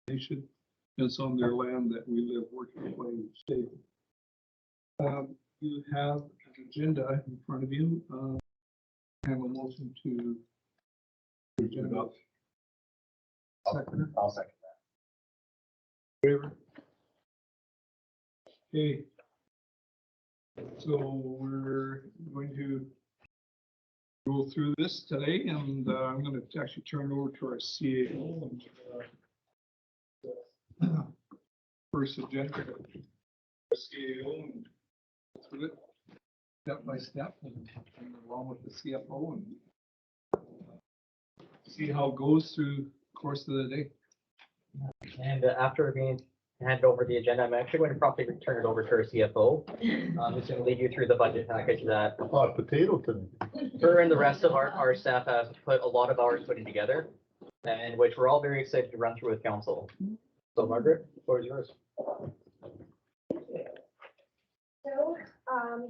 nation. It's on their land that we live, work, and play, and stay. You have an agenda in front of you. Have a motion to agenda. Second. I'll second Favor. Okay. So we're going to go through this today, and I'm going to actually turn over to our CAO. And, first agenda, our CAO, and go through it step by step, and along with the CFO, and see how it goes through the course of the day. And after being handed over the agenda, I'm actually going to promptly turn it over to our CFO. I'm just going to lead you through the budget package that hot potato today. her and the rest of our staff have put a lot of hours putting together, and which we're all very excited to run through with council. So Margaret, the floor is yours. So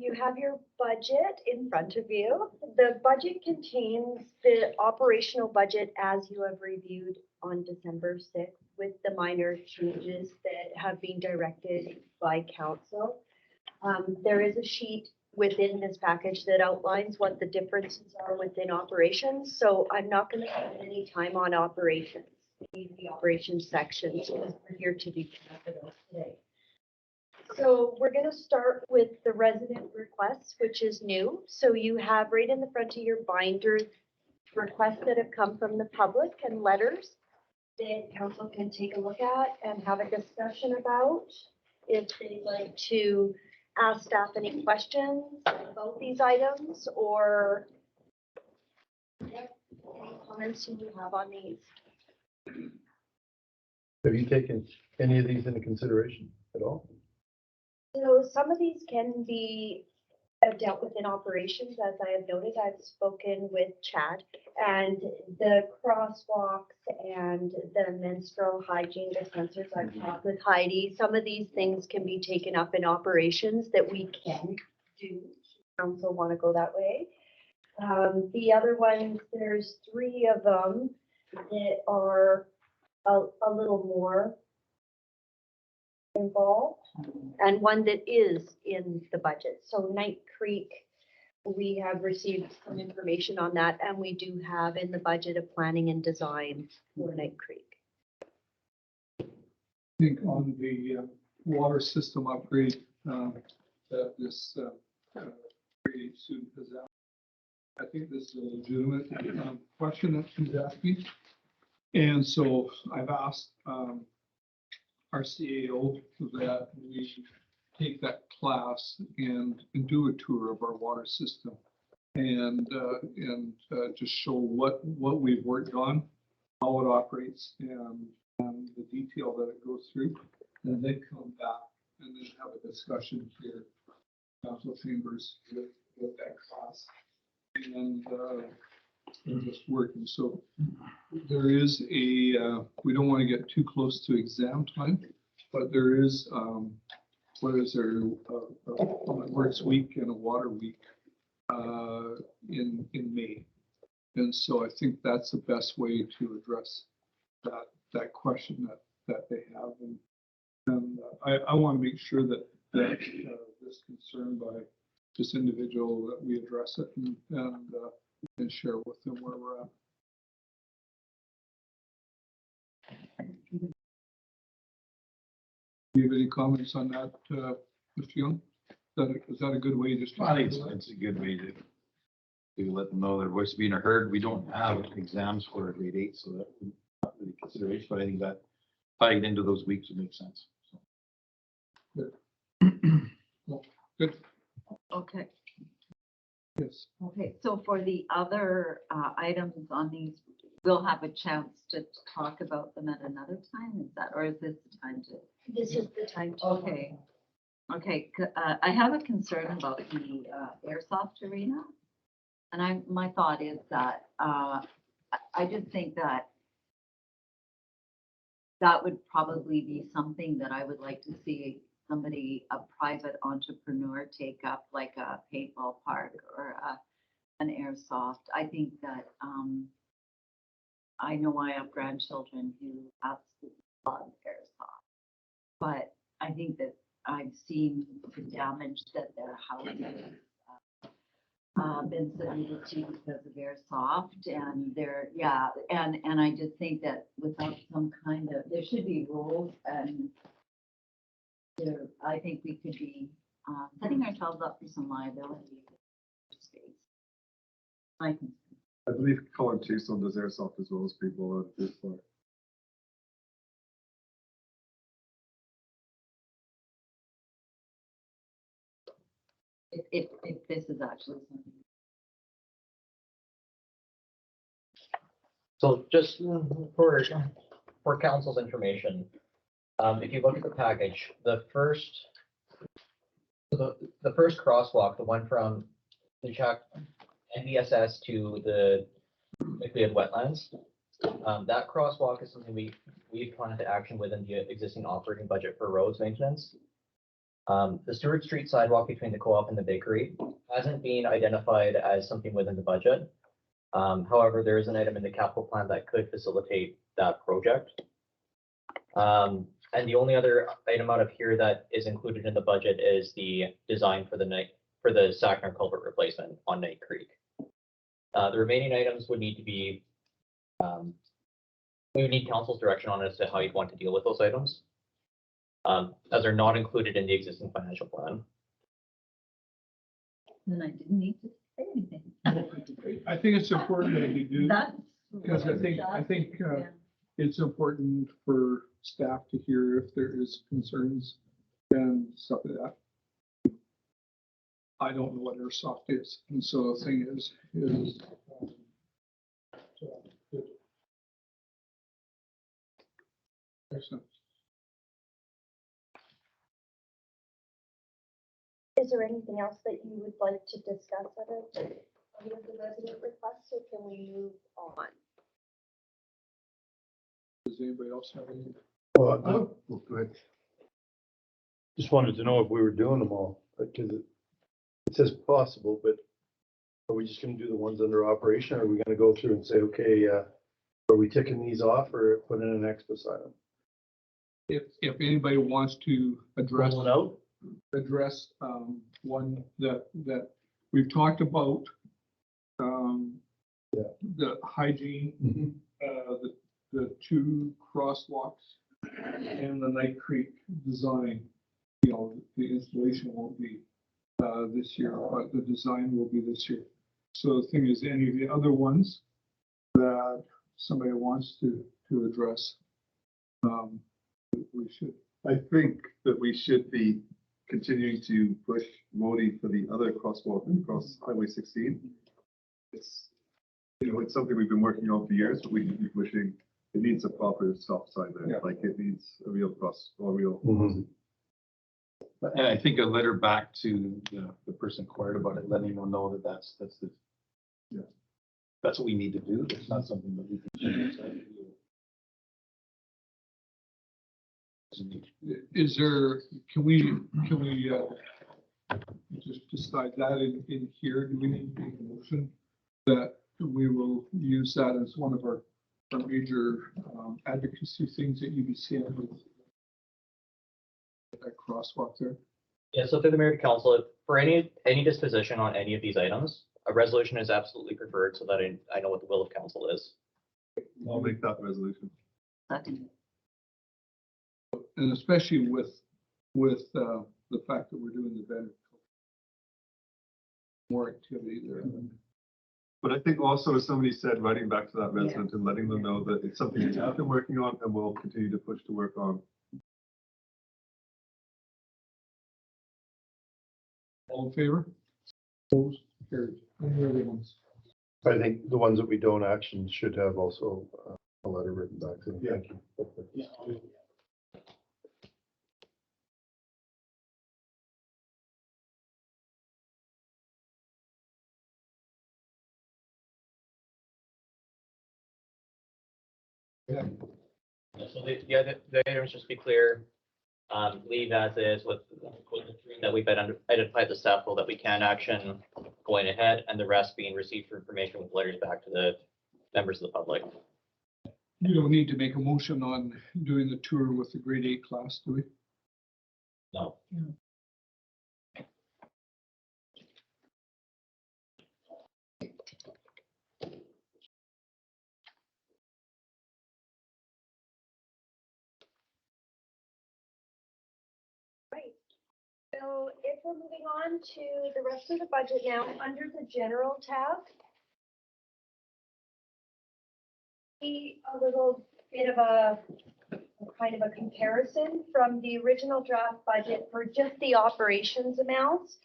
you have your budget in front of you. The budget contains the operational budget as you have reviewed on December 6th with the minor changes that have been directed by council. There is a sheet within this package that outlines what the differences are within operations. So I'm not going to spend any time on operations, the operations sections, because we're here to do those today. So we're going to start with the resident requests, which is new. So you have right in the front of your binder requests that have come from the public and letters that council can take a look at and have a discussion about. If they'd like to ask staff any questions about these items or any comments you have on these. Have you taken any of these into consideration at all? So some of these can be dealt with in operations, as I have noted. I've spoken with Chad, and the crosswalks and the menstrual hygiene dispensers, I've talked with Heidi. Some of these things can be taken up in operations that we can do. Council want to go that way. The other ones, there's 3 of them that are a little more involved, and one that is in the budget. So Knight Creek, we have received some information on that, and we do have in the budget of planning and design for Knight Creek. I think on the water system upgrade that this grade student has asked, I think this is a legitimate question that she's asking. And so I've asked our CAO that we take that class and do a tour of our water system and just show what we've worked on, how it operates, and the detail that it goes through, and then come back and then have a discussion here, council chambers with that class, and just working. So there is a, we don't want to get too close to exam time, but there is, what is there, a works week and a water week in May. And so I think that's the best way to address that question that they have. And I want to make sure that this concern by this individual, that we address it and share with them where we're at. Do you have any comments on that, Mr. Young? Is that a good way just to? I think it's a good way to let them know their voice being heard. We don't have exams for grade 8, so that would not really consideration, but I think that tying into those weeks would make sense. Good. Well, good. Okay, Yes. okay, so for the other items on these, we'll have a chance to talk about them at another time, is that, or is this the time to? This is the time to. Okay, okay, I have a concern about the airsoft arena. And my thought is that, I just think that that would probably be something that I would like to see somebody, a private entrepreneur, take up, like a paintball park or an airsoft. I think that I know I have grandchildren who absolutely love airsoft. But I think that I've seen the damage that their houses been submitted to because of airsoft and and I just think that without some kind of, there should be rules and there, I think we could be, setting ourselves up for some liability. I think. I believe Colin Chason does airsoft as well as people at this point. If this is actually something. So just for council's information, if you look at the package, the first crosswalk, the one from the NBSS to the McLeod wetlands, that crosswalk is something we've planned to action within the existing operating budget for roads maintenance. The Stewart Street sidewalk between the co-op and the bakery hasn't been identified as something within the budget. However, there is an item in the capital plan that could facilitate that project. And the only other item out of here that is included in the budget is the design for the Sackner culvert replacement on Knight Creek. The remaining items would need to be, we would need council's direction on as to how you'd want to deal with those items, as they're not included in the existing financial plan. Then I didn't need to say anything. I think it's important that you do, That's. because I think Yeah. it's important for staff to hear if there is concerns and stuff like that. I don't know what airsoft is, and so the thing is. Excellent. Is there anything else that you would like to discuss at any of the resident requests, or can we move on? Does anybody else have any? Well, go ahead. Just wanted to know if we were doing them all, because it says possible, but are we just gonna do the ones under operation? Or are we gonna go through and say, okay, are we ticking these off or put in an X beside them? If anybody wants to address. Roll it out? Address one that we've talked about. Yeah. The hygiene, the two crosswalks and the Knight Creek design. You know, the installation won't be this year, but the design will be this year. So the thing is, any of the other ones that somebody wants to address, we should. I think that we should be continuing to push Modi for the other crosswalk across Highway 16. It's, it's something we've been working on for years, but we need to be pushing. It needs a proper stop sign there. Yeah. Like it needs a real cross or real. And I think a letter back to the person inquired about it, letting them know that that's what we need to do. It's not something that we can. Is there, can we just decide that in here? Do we need to make a motion that we will use that as one of our major advocacy things at UBC with that crosswalk there? Yeah, so through the mayor to council, for any disposition on any of these items, a resolution is absolutely preferred so that I know what the will of council is. I'll make that resolution. Second. And especially with the fact that we're doing the better. More activity there. But I think also, as somebody said, writing back to that resident and letting them know that it's something we have been working on and will continue to push to work on. All in favor? Opposed? Carried. Any other ones? I think the ones that we don't action should have also a letter written back to them. Yeah. Thank you. Yeah. So the items, just to be clear, leave as is with the three that we've identified the staff role that we can action going ahead, and the rest being received for information with letters back to the members of the public. You don't need to make a motion on doing the tour with the grade 8 class, do we? No. Right. So if we're moving on to the rest of the budget now, under the general tab, see a little bit of a kind of a comparison from the original draft budget for just the operations amounts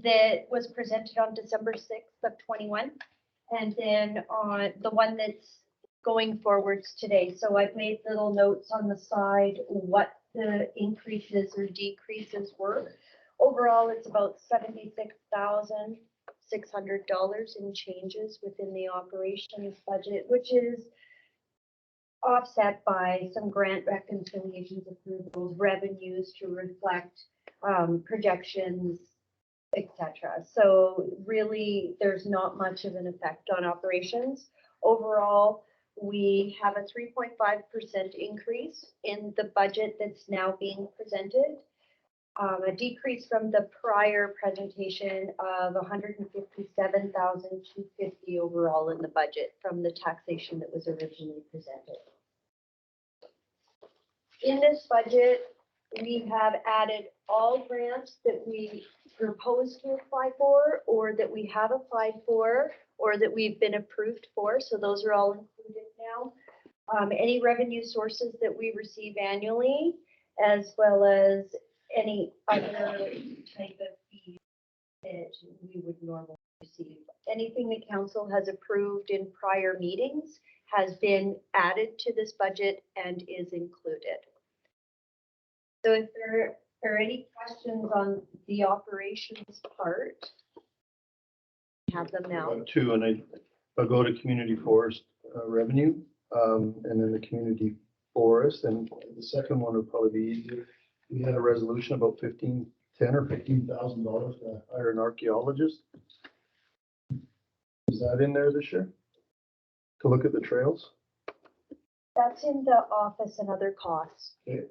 that was presented on December 6th of 21. And then on the one that's going forwards today. So I've made little notes on the side, what the increases or decreases were. Overall, it's about $76,600 in changes within the operations budget, which is offset by some grant reconciliations, approvals, revenues to reflect projections, etc. So really, there's not much of an effect on operations. Overall, we have a 3.5% increase in the budget that's now being presented. A decrease from the prior presentation of 157,250 overall in the budget from the taxation that was originally presented. In this budget, we have added all grants that we propose to apply for, or that we have applied for, or that we've been approved for. So those are all included now. Any revenue sources that we receive annually, as well as any other type of fee that we would normally receive. Anything the council has approved in prior meetings has been added to this budget and is included. So if there are any questions on the operations part, have them now. Two, and I'll go to community forest revenue, and then the community forest, and the second one would probably be easier. We had a resolution about $10,000 or $15,000 to hire an archaeologist. Is that in there this year? To look at the trails? That's in the office and other costs. Okay.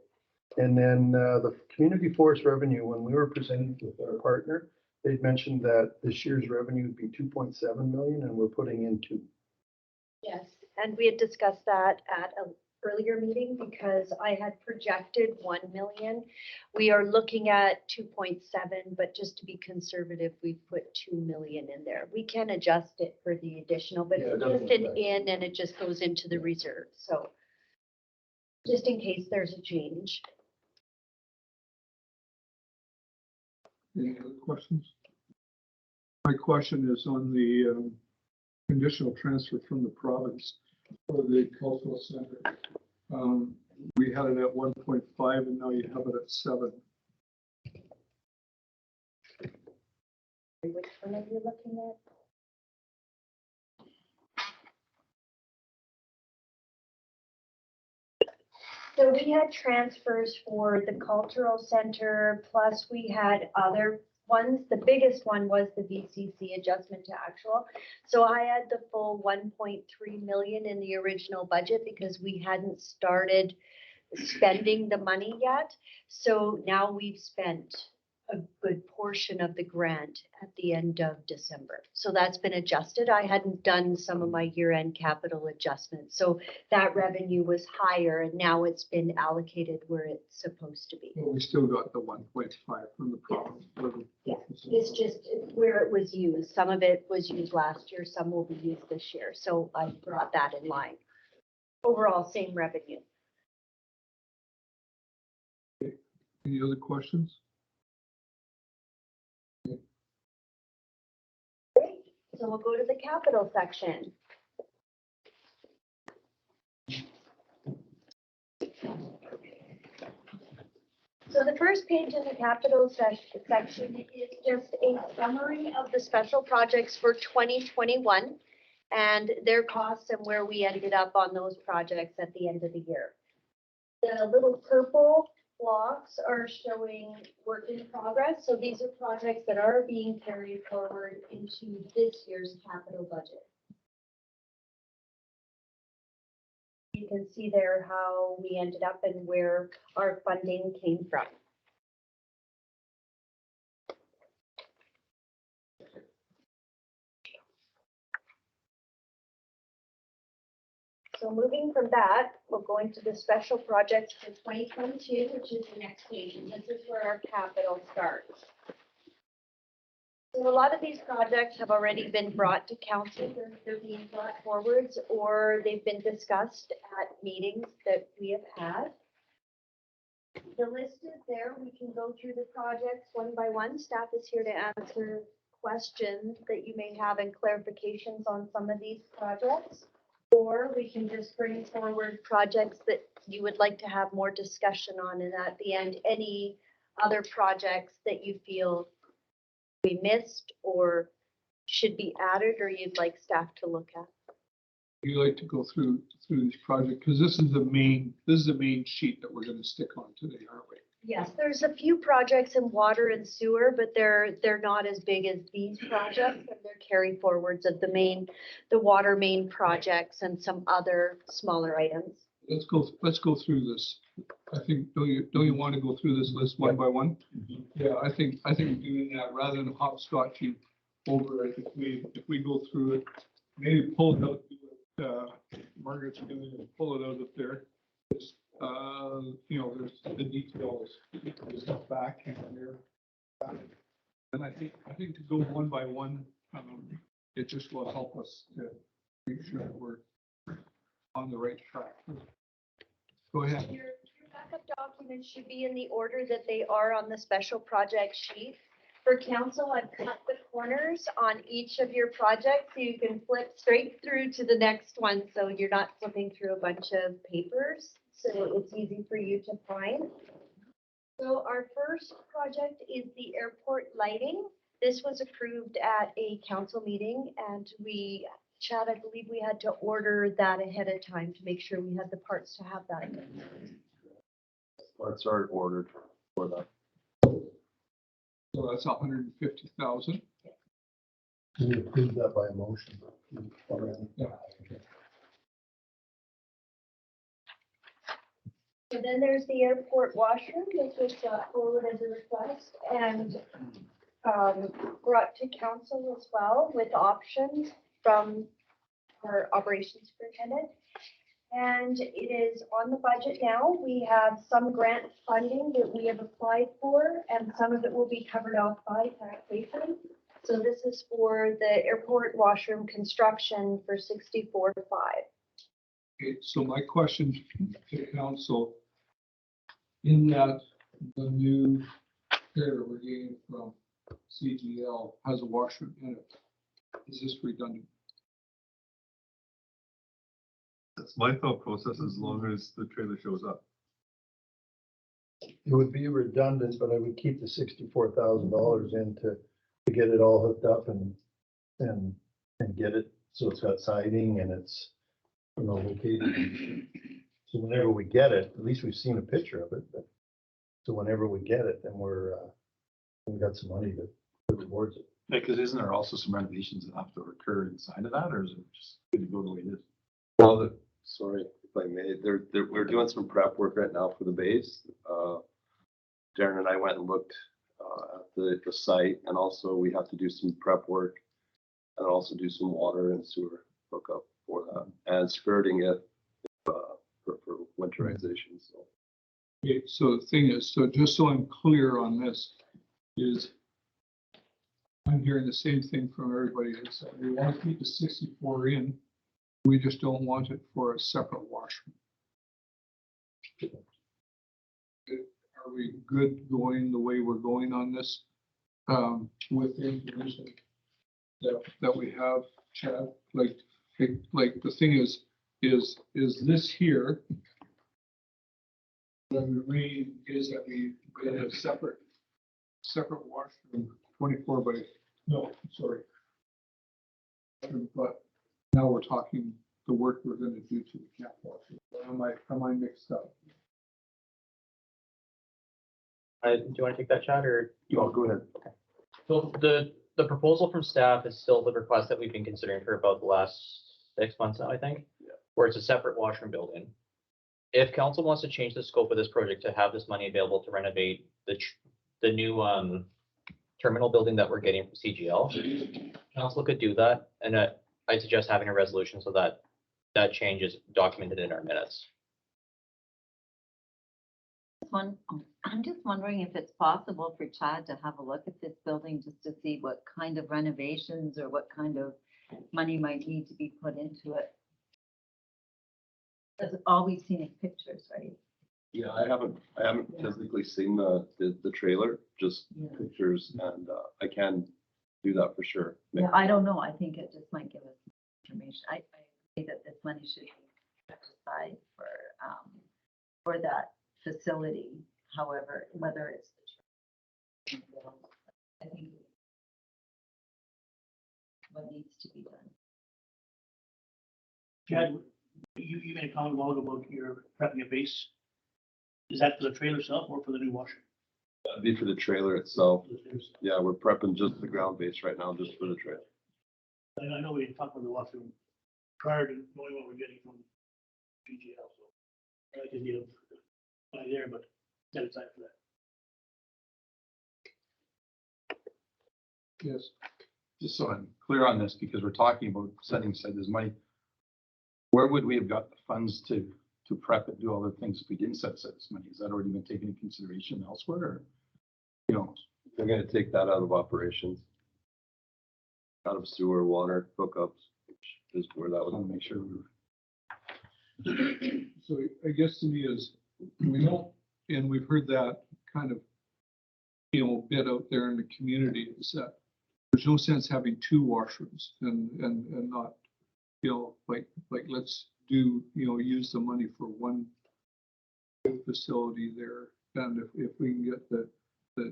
And then the community forest revenue, when we were presenting with our partner, they'd mentioned that this year's revenue would be 2.7 million, and we're putting in 2. Yes, and we had discussed that at an earlier meeting because I had projected 1 million. We are looking at 2.7, but just to be conservative, we put 2 million in there. We can adjust it for the additional, but Yeah, it it's doesn't just an affect. in and it just goes into the reserve. So just in case there's a change. Any other questions? My question is on the conditional transfer from the province for the cultural center. We had it at 1.5 and now you have it at 7. Which one are you looking at? So we had transfers for the cultural center, plus we had other ones. The biggest one was the VCC adjustment to actual. So I had the full 1.3 million in the original budget because we hadn't started spending the money yet. So now we've spent a good portion of the grant at the end of December. So that's been adjusted. I hadn't done some of my year-end capital adjustments. So that revenue was higher and now it's been allocated where it's supposed to be. But we still got the 1.5 from the province. Yeah. It's just where it was used. Some of it was used last year, some will be used this year. So I brought that in line. Overall, same revenue. Any other questions? Great. So we'll go to the capital section. So the first page in the capital section is just a summary of the special projects for 2021 and their costs and where we ended up on those projects at the end of the year. The little purple blocks are showing work in progress. So these are projects that are being carried forward into this year's capital budget. You can see there how we ended up and where our funding came from. So moving from that, we'll go into the special projects for 2022, which is the next page, and this is where our capital starts. So a lot of these projects have already been brought to council, they're being brought forwards, or they've been discussed at meetings that we have had. The list is there, we can go through the projects one by one. Staff is here to answer questions that you may have and clarifications on some of these projects. Or we can just bring forward projects that you would like to have more discussion on, and at the end, any other projects that you feel we missed or should be added or you'd like staff to look at. You like to go through this project, because this is the main sheet that we're gonna stick on today, aren't we? Yes, there's a few projects in water and sewer, but they're not as big as these projects, and they're carry forwards of the water main projects and some other smaller items. Let's go through this. I think, don't you want to go through this list one by one? Yeah, I think doing that rather than hopscotching over it, if we go through it, maybe pull it out, do what Margaret's doing, and pull it out of there. Just, there's the details, there's the back and there. And I think to go one by one, it just will help us to make sure that we're on the right track. Go ahead. Your backup documents should be in the order that they are on the special project sheet. For council, I've cut the corners on each of your projects so you can flip straight through to the next one. So you're not flipping through a bunch of papers. So it's easy for you to find. So our first project is the airport lighting. This was approved at a council meeting, and Chad, I believe we had to order that ahead of time to make sure we had the parts to have that. Parts are ordered for that. So that's 150,000. Can you approve that by motion? Yeah. So then there's the airport washroom. This was brought forward as a request and brought to council as well with options from our operations superintendent. And it is on the budget now. We have some grant funding that we have applied for, and some of it will be covered off by taxation. So this is for the airport washroom construction for 64.5. Okay, so my question to council, in that the new pair we're getting from CGL has a washroom in it, is this redundant? That's my thought process, as long as the trailer shows up. It would be redundant, but I would keep the $64,000 in to get it all hooked up and get it, so it's got siding and it's, located. So whenever we get it, at least we've seen a picture of it, but, so whenever we get it, then we got some money to put towards it. Yeah, because isn't there also some renovations that have to occur inside of that, or is it just going to go the way it is? Well, sorry if I may, we're doing some prep work right now for the base. Darren and I went and looked at the site, and also we have to do some prep work and also do some water and sewer hookup for that and skirting it for winterization. So Okay, so the thing is, so just so I'm clear on this, is I'm hearing the same thing from everybody. It's that we want to keep the 64 in. We just don't want it for a separate washroom. Are we good going the way we're going on this with the information that we have, Chad? Like the thing is this here? What we read is that we get a separate washroom, 24 by, no, sorry. But now we're talking the work we're going to do to the cat washroom. Am I mixed up? Do you want to take that, Chad, or you want? Go ahead. So the proposal from staff is still the request that we've been considering for about the last 6 months now, I think. where it's a separate washroom building. If council wants to change the scope of this project to have this money available to renovate the new, terminal building that we're getting from CGL, council could do that, and I'd suggest having a resolution so that that change is documented in our minutes. I'm just wondering if it's possible for Chad to have a look at this building just to see what kind of renovations or what kind of money might need to be put into it. Because all we've seen is pictures, right? Yeah, I haven't physically seen the trailer, just Yeah. pictures, and I can do that for sure. Yeah, I don't know. I think it just might give us information. I agree that this money should be set aside for that facility. However, whether it's the I think what needs to be done. Chad, you made a comment a while ago about your prepping a base. Is that for the trailer itself or for the new washer? That'd be for the trailer itself. Yeah, we're prepping just the ground base right now, just for the trailer. I know we talked about the washroom prior to knowing what we're getting from PGL, so I like the idea of money there, but set aside for that. Yes. Just so I'm clear on this, because we're talking about setting aside this money. Where would we have got the funds to prep and do all the things if we didn't set aside this money? Has that already been taken into consideration elsewhere? Or, you know, We're gonna take that out of operations. Out of sewer, water, hookups, which is where that I want would to make sure we're. So I guess to me is, we don't, and we've heard that kind of, bit out there in the community, is that there's no sense having two washrooms and not, like let's do, use the money for one facility there. And if we can get the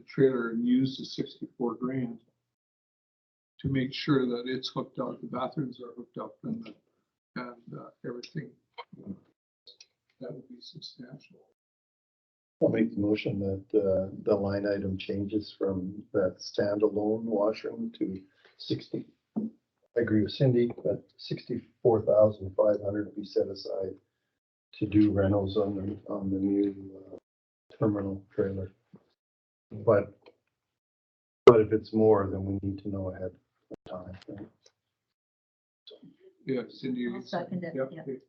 trailer and use the 64 grand to make sure that it's hooked up, the bathrooms are hooked up and everything, that would be substantial. I'll make the motion that the line item changes from that standalone washroom to 60. I agree with Cindy, but 64,500 be set aside to do rentals on the new terminal trailer. But if it's more, then we need to know ahead of time. Right? Yeah, Cindy. I'll second it, Yep, yeah. okay.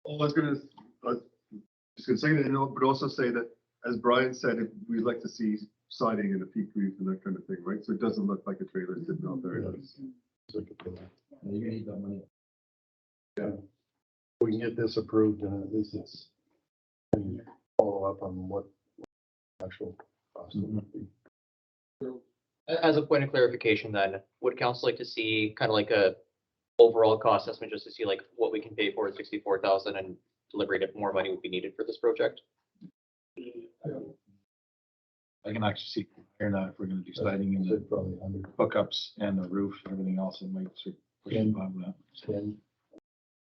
I was just gonna say that, but also say that, as Brian said, we'd like to see siding and a peak roof and that kind of thing, right? So it doesn't look like a trailer sitting out there. It's like a pillar. You're gonna need that money. We can get this approved and at least it's and follow up on what actual cost would be. As a point of clarification then, would council like to see kind of like a overall cost estimate, just to see like what we can pay for at 64,000 and deliberate if more money would be needed for this project? I can actually see here now if we're gonna do siding and So the probably 100. hookups and the roof and everything else, it might sort of push it above that.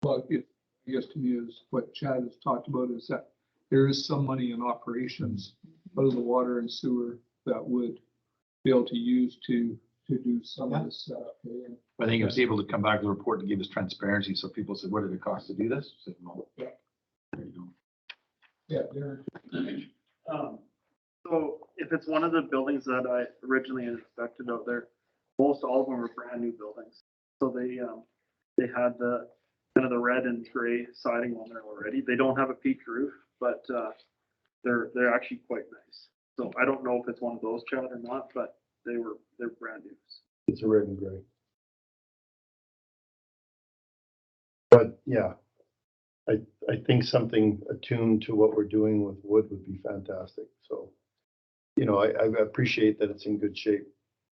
But I guess to me is what Chad has talked about is that there is some money in operations out of the water and sewer that would be able to use to do some of this stuff. I think it was able to come back with a report to give us transparency, so people said, what did it cost to do this? I said, well, Yeah. there you go. Yeah, Darren. So if it's one of the buildings that I originally inspected out there, most all of them were brand new buildings. So they had the kind of the red and gray siding on there already. They don't have a peaked roof, but they're actually quite nice. So I don't know if it's one of those, Chad, or not, but they're brand new. It's a red and gray. But yeah, I think something attuned to what we're doing with wood would be fantastic. So, I appreciate that it's in good shape,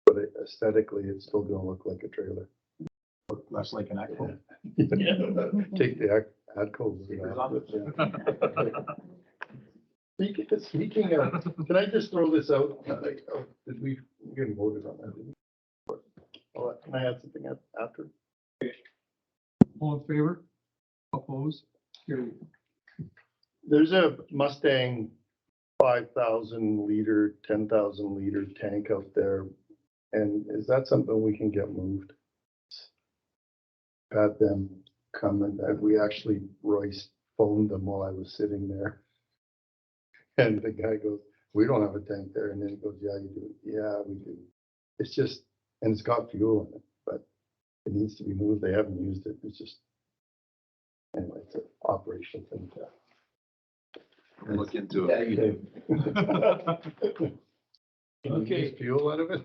but aesthetically, it's still gonna look like a trailer. Look less like an actual. Take the ADCO. Speaking of, can I just throw this out? Did we get voted on that? Didn't we? Oh, can I add something after? All in favor? Opposed? Carried. There's a Mustang 5,000 liter, 10,000 liter tank out there. And is that something we can get moved? Had them come and we actually, Royce phoned them while I was sitting there. And the guy goes, we don't have a tank there. And then he goes, yeah, you do. Yeah, we do. It's just, and it's got fuel in it, but it needs to be moved. They haven't used it. It's just, anyway, it's an operational thing. We'll look into Yeah, it. you do. Can you Okay. use fuel out of it?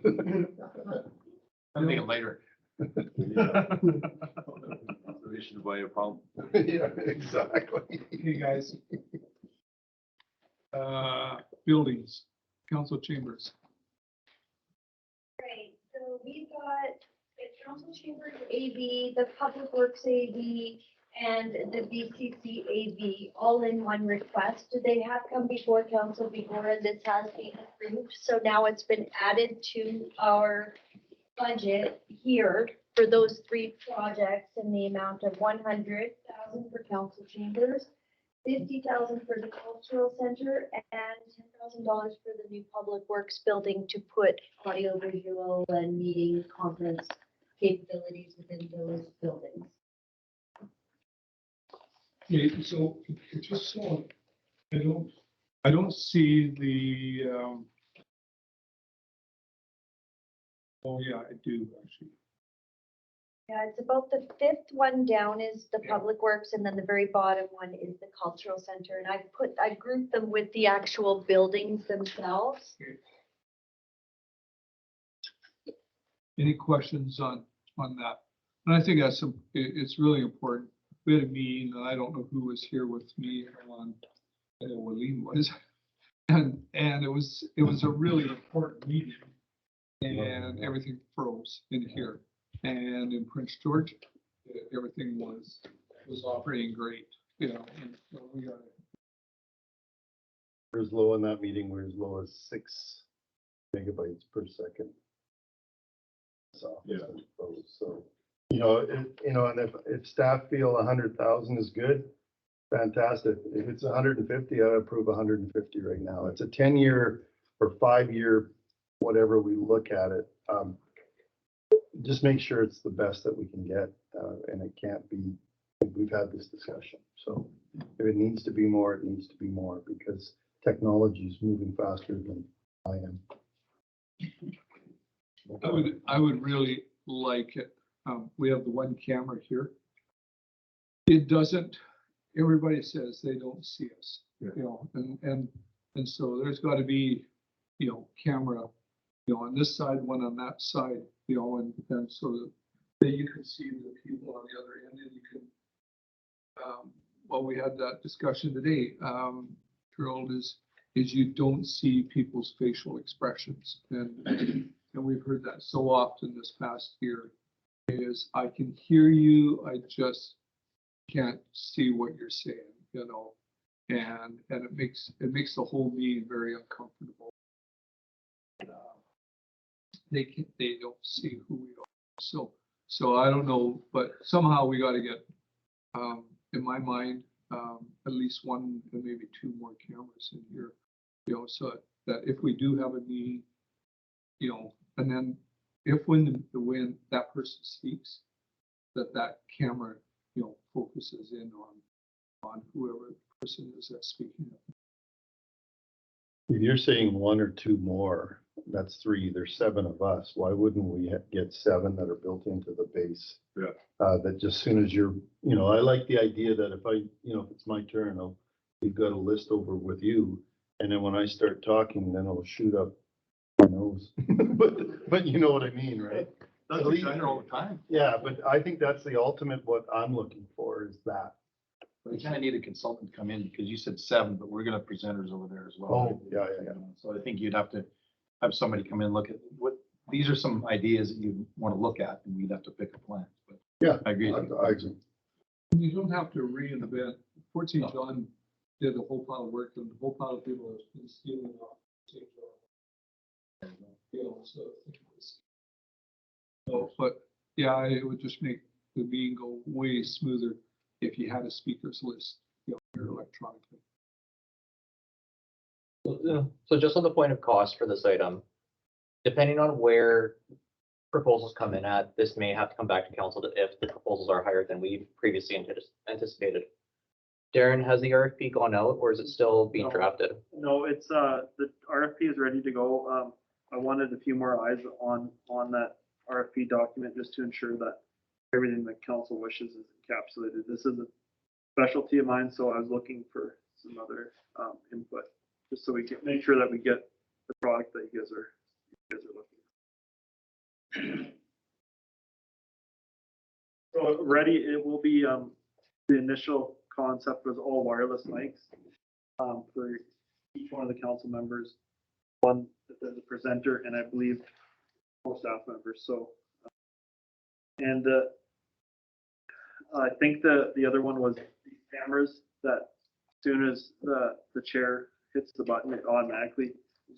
I'm thinking later. We should buy a pump. Yeah, exactly. Hey, guys. Buildings, council chambers. Right, so we've got the council chambers AV, the public works AV, and the VCC AV, all in one request. They have come before council before, and this has been approved, so now it's been added to our budget here for those three projects in the amount of 100,000 for council chambers, 50,000 for the cultural center, and $10,000 for the new public works building to put audio visual and meeting conference capabilities within those buildings. Okay, so it's just so, I don't see the, oh yeah, I do actually. Yeah, it's about the fifth one down is the Yeah. public works, and then the very bottom one is the cultural center. And I grouped them with the actual buildings themselves. Any questions on that? And I think that's, it's really important. We had a meeting, and I don't know who was here with me on, I know Waleed was. And it was a really important meeting. And everything froze in here. And in Prince George, everything was operating great, you know, and so we got it. We're as low in that meeting, we're as low as 6 megabytes per second. So, Yeah. So, and if staff feel 100,000 is good, fantastic. If it's 150, I approve 150 right now. It's a 10-year or 5-year, whatever we look at it. Just make sure it's the best that we can get, and it can't be, we've had this discussion. So if it needs to be more, it needs to be more because technology is moving faster than I am. I would really like it. We have the one camera here. It doesn't, everybody says they don't see us, Yeah. you know, and so there's got to be, you know, camera, you know, on this side, one on that side, you know, and so that you can see the people on the other end and you can, well, we had that discussion today, Gerald, is you don't see people's facial expressions. And we've heard that so often this past year is I can hear you, I just can't see what you're saying, you know, and it makes the whole meeting very uncomfortable. They don't see who we are. So I don't know, but somehow we got to get, in my mind, at least one and maybe two more cameras in here, you know, so that if we do have a meeting, you know, and then when that person speaks, that camera, you know, focuses in on whoever the person is that's speaking. If you're saying one or two more, that's 3, there's 7 of us. Why wouldn't we get 7 that are built into the base? Yeah. That just soon as you're, you know, I like the idea that if if it's my turn, we've got a list over with you. And then when I start talking, then it'll shoot up my nose. But you know what I mean, right? That's what I hear all the time. Yeah, but I think that's the ultimate, what I'm looking for is that. We kind of need a consultant to come in because you said 7, but we're gonna have presenters over there as well. Oh, yeah. So I think you'd have to have somebody come in, look at these are some ideas that you want to look at and we'd have to pick a plan. But Yeah, I agree. I agree. You don't have to reinvent. Fort St. John did a whole pile of work and the whole pile of people have been stealing off St. John. You know, so, but yeah, it would just make the meeting go way smoother if you had a speakers list, you know, here electronically. So just on the point of cost for this item, depending on where proposals come in at, this may have to come back to council if the proposals are higher than we previously anticipated. Darren, has the RFP gone out or is it still being No. drafted? No, it's, the RFP is ready to go. I wanted a few more eyes on that RFP document just to ensure that everything that council wishes is encapsulated. This is a specialty of mine, so I was looking for some other, input, just so we can make sure that we get the product that you guys are looking. So ready, it will be, the initial concept was all wireless mics, for each one of the council members. One, the presenter, and I believe 4 staff members, so. And, I think the other one was these cameras that as soon as the chair hits the button, it automatically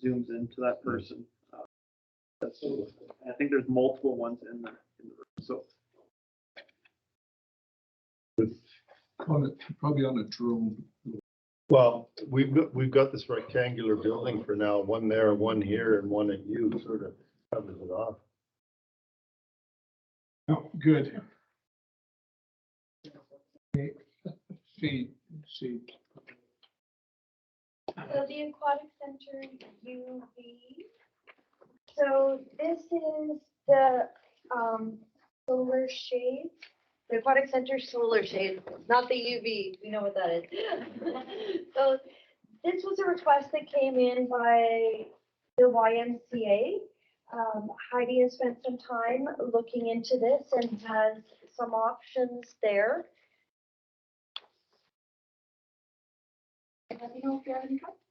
zooms into that person. That's, I think there's multiple ones in the room, so. Probably on a drone. Well, we've got this rectangular building for now, one there, one here, and one at you, sort of covers it off. Oh, good. Okay, Shade. So the Aquatic Center UV. So this is the solar shade, the Aquatic Center solar shade, not the UV. We know what that is. So this was a request that came in by the YMCA. Heidi has spent some time looking into this and has some options there. Let me know if you have any questions.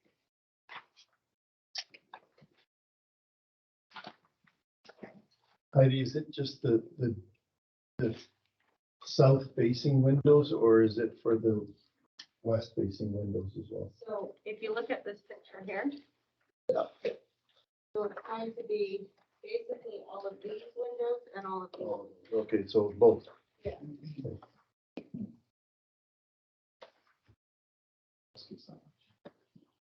Heidi, is it just the south facing windows or is it for the west facing windows as well? So if you look at this picture here. So it's going to be basically all of these windows and all of these. Oh, okay, so both. Yeah.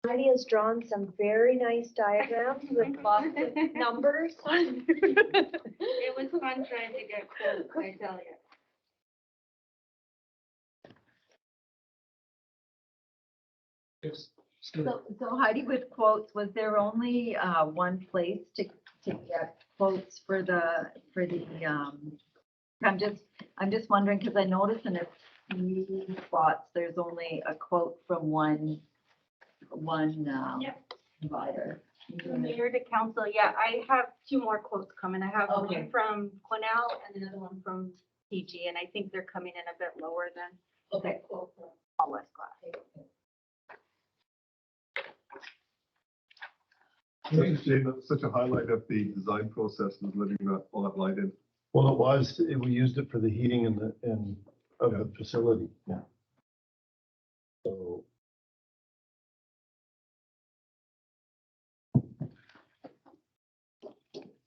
Heidi has drawn some very nice diagrams with lots of numbers. It was fun trying to get quotes, I tell you. Yes. So Heidi, with quotes, was there only one place to get quotes for the, I'm just wondering, because I noticed in a few spots, there's only a quote from one Yep. provider. From Mayor to council, yeah, I have 2 more quotes coming. I have Okay. one from Cornell and another one from PG, and I think they're coming in a bit lower than Okay. quote from All West Glass. Such a shame that such a highlight of the design process was letting all that light in. Well, it was, we used it for the heating and of the facility. Yeah. So.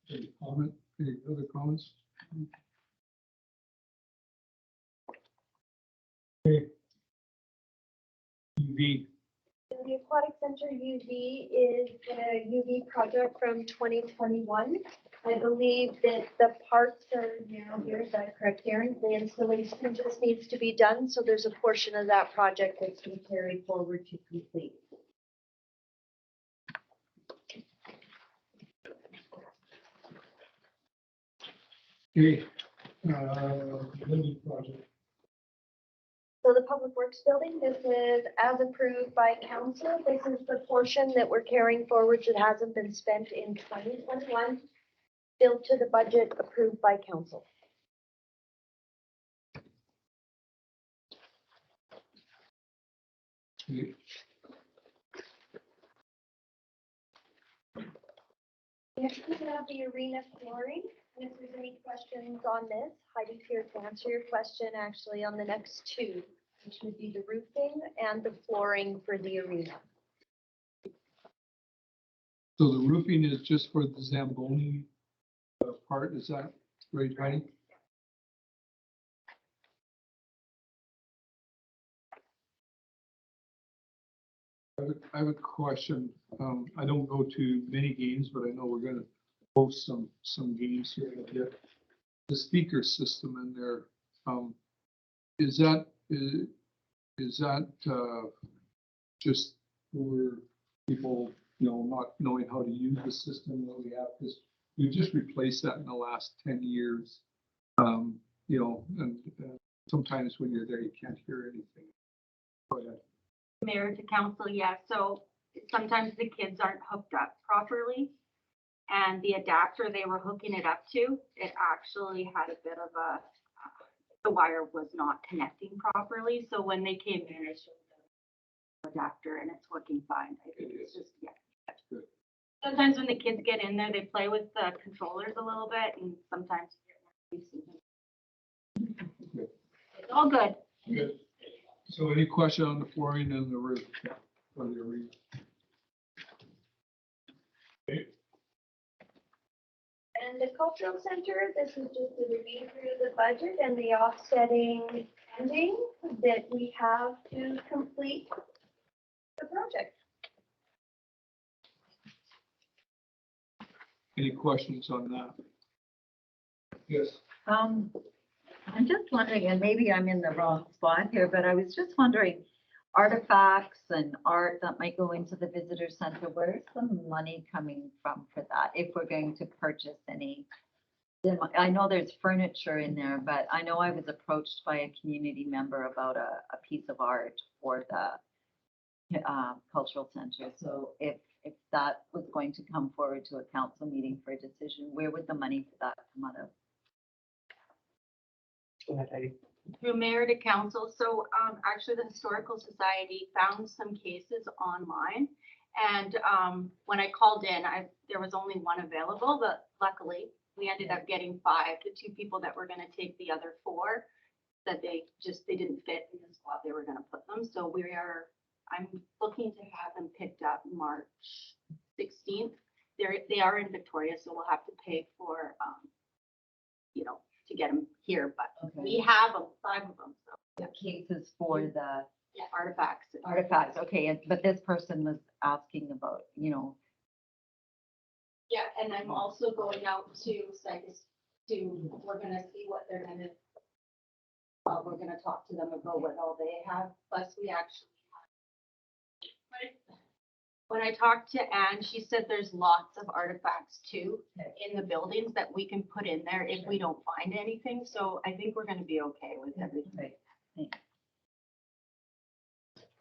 Any comment, any other comments? Okay. UV, So the Aquatic Center UV is the UV project from 2021. I believe that the parts are now here, is that correct, Darren? The installation just needs to be done, so there's a portion of that project that's been carried forward to complete. okay, building project. So the Public Works Building, this is as approved by council. This is the portion that we're carrying forward that hasn't been spent in 2021, billed to the budget approved by council. Okay. Next, we have the arena flooring, and if there's any questions on this, Heidi's here to answer your question actually on the next 2, which would be the roofing and the flooring for the arena. So the roofing is just for the Zamboni part, is that right, Heidi? I have a question. I don't go to many games, but I know we're gonna post some games here to get the speaker system in there. Is that, just for people, not knowing how to use the system that we have? Because we've just replaced that in the last 10 years. And sometimes when you're there, you can't hear anything. Go ahead. Mayor to council, yeah, so sometimes the kids aren't hooked up properly. And the adapter they were hooking it up to, it actually had a bit of the wire was not connecting properly. So when they came in, I showed them the adapter and it's working fine. I think it's just, yeah. Good. Sometimes when the kids get in there, they play with the controllers a little bit and sometimes you get more. Good. It's all good. Good. So any question on the flooring and the roof? Or the roof? Okay. And the cultural center, this is just a review through the budget and the offsetting funding that we have to complete the project. Any questions on that? Yes. I'm just wondering, and maybe I'm in the wrong spot here, but I was just wondering, artifacts and art that might go into the visitor center, where's the money coming from for that? If we're going to purchase any, I know there's furniture in there, but I know I was approached by a community member about a piece of art for the cultural center. So if that was going to come forward to a council meeting for a decision, where would the money for that come out of? Go ahead, Heidi. Through mayor to council. So actually the Historical Society found some cases online. And when I called in, there was only one available, but luckily we ended up getting 5. The 2 people that were going to take the other 4 that they didn't fit in the spot they were going to put them. So I'm looking to have them picked up March 16th. They are in Victoria, so we'll have to pay for, to get them here, but Okay. we have 5 of them, so. The cases for the Yeah, artifacts. artifacts, okay, but this person was asking about, Yeah, and I'm also going out to sites we're gonna see what they're gonna, we're gonna talk to them about what all they have, plus we actually have. When I talked to Anne, she said there's lots of artifacts too in the buildings that we can put in there if we don't find anything, so I think we're gonna be okay with everything. right.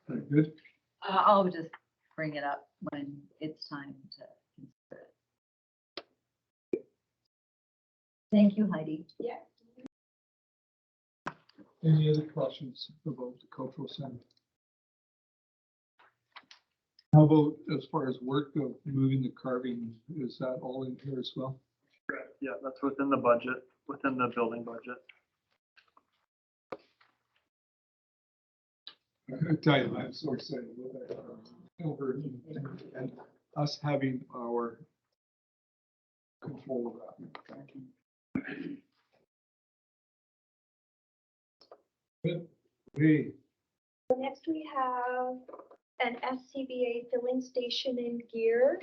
Very good. I'll just bring it up when it's time to consider it. Thank you, Heidi. Yeah. Any other questions about the cultural center? How about as far as work of moving the carving, is that all in here as well? Correct. Yeah, that's within the budget, within the building budget. I tell you, I'm so excited about that. Over and us having our control of that. Good. Hey, Next, we have an SCBA filling station in Gear.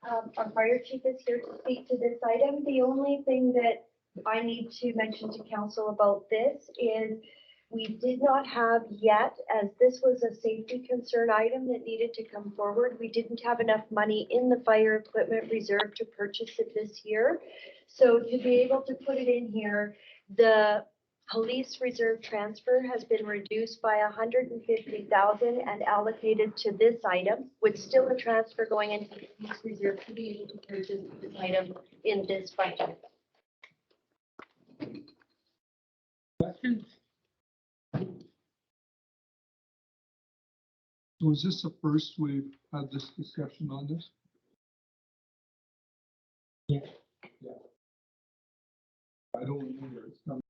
Our fire chief is here to speak to this item. The only thing that I need to mention to council about this is we did not have yet, as this was a safety concern item that needed to come forward, we didn't have enough money in the fire equipment reserve to purchase it this year. So to be able to put it in here, the police reserve transfer has been reduced by 150,000 and allocated to this item, with still a transfer going into the police reserve to be able to purchase this item in this budget. questions? So is this the first we've had this discussion on this? Yeah. I don't remember. It's not.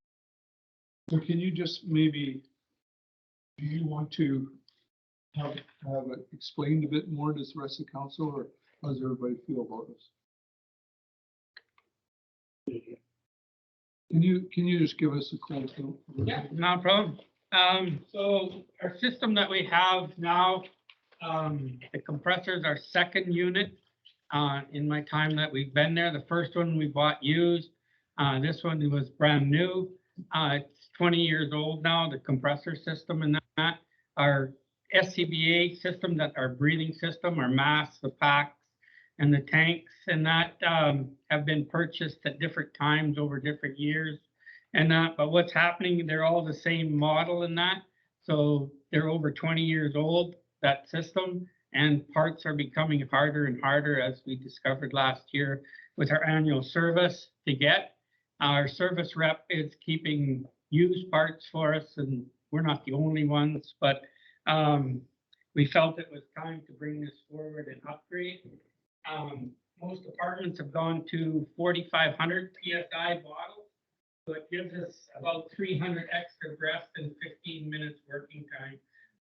So can you just maybe, do you want to have it explained a bit more to the rest of the council, or how does everybody feel about this? Can you just give us a close? Yeah, no problem. So our system that we have now, the compressors are second unit. in my time that we've been there. The first one we bought used. This one was brand new. It's 20 years old now, the compressor system and that. Our SCBA system, that our breathing system, our masks, the packs, and the tanks and that have been purchased at different times over different years and that. But what's happening, they're all the same model and that. So they're over 20 years old, that system, and parts are becoming harder and harder, as we discovered last year with our annual service to get. Our service rep is keeping used parts for us, and we're not the only ones, but we felt it was time to bring this forward and upgrade. Most apartments have gone to 4,500 PSI bottles, so it gives us about 300 extra breaths and 15 minutes working time,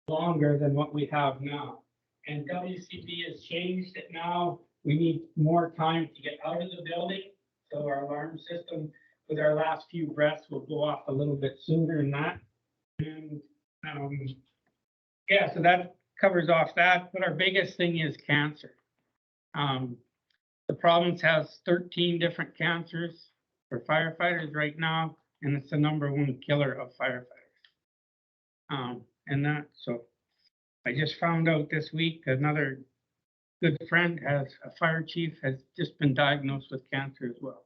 longer than what we have now. And WCB has changed it now. We need more time to get out of the building, so our alarm system with our last few breaths will go off a little bit sooner than that. And yeah, so that covers off that. But our biggest thing is cancer. The province has 13 different cancers for firefighters right now, and it's the #1 killer of firefighters. And that, so I just found out this week, another good friend has, a fire chief has just been diagnosed with cancer as well.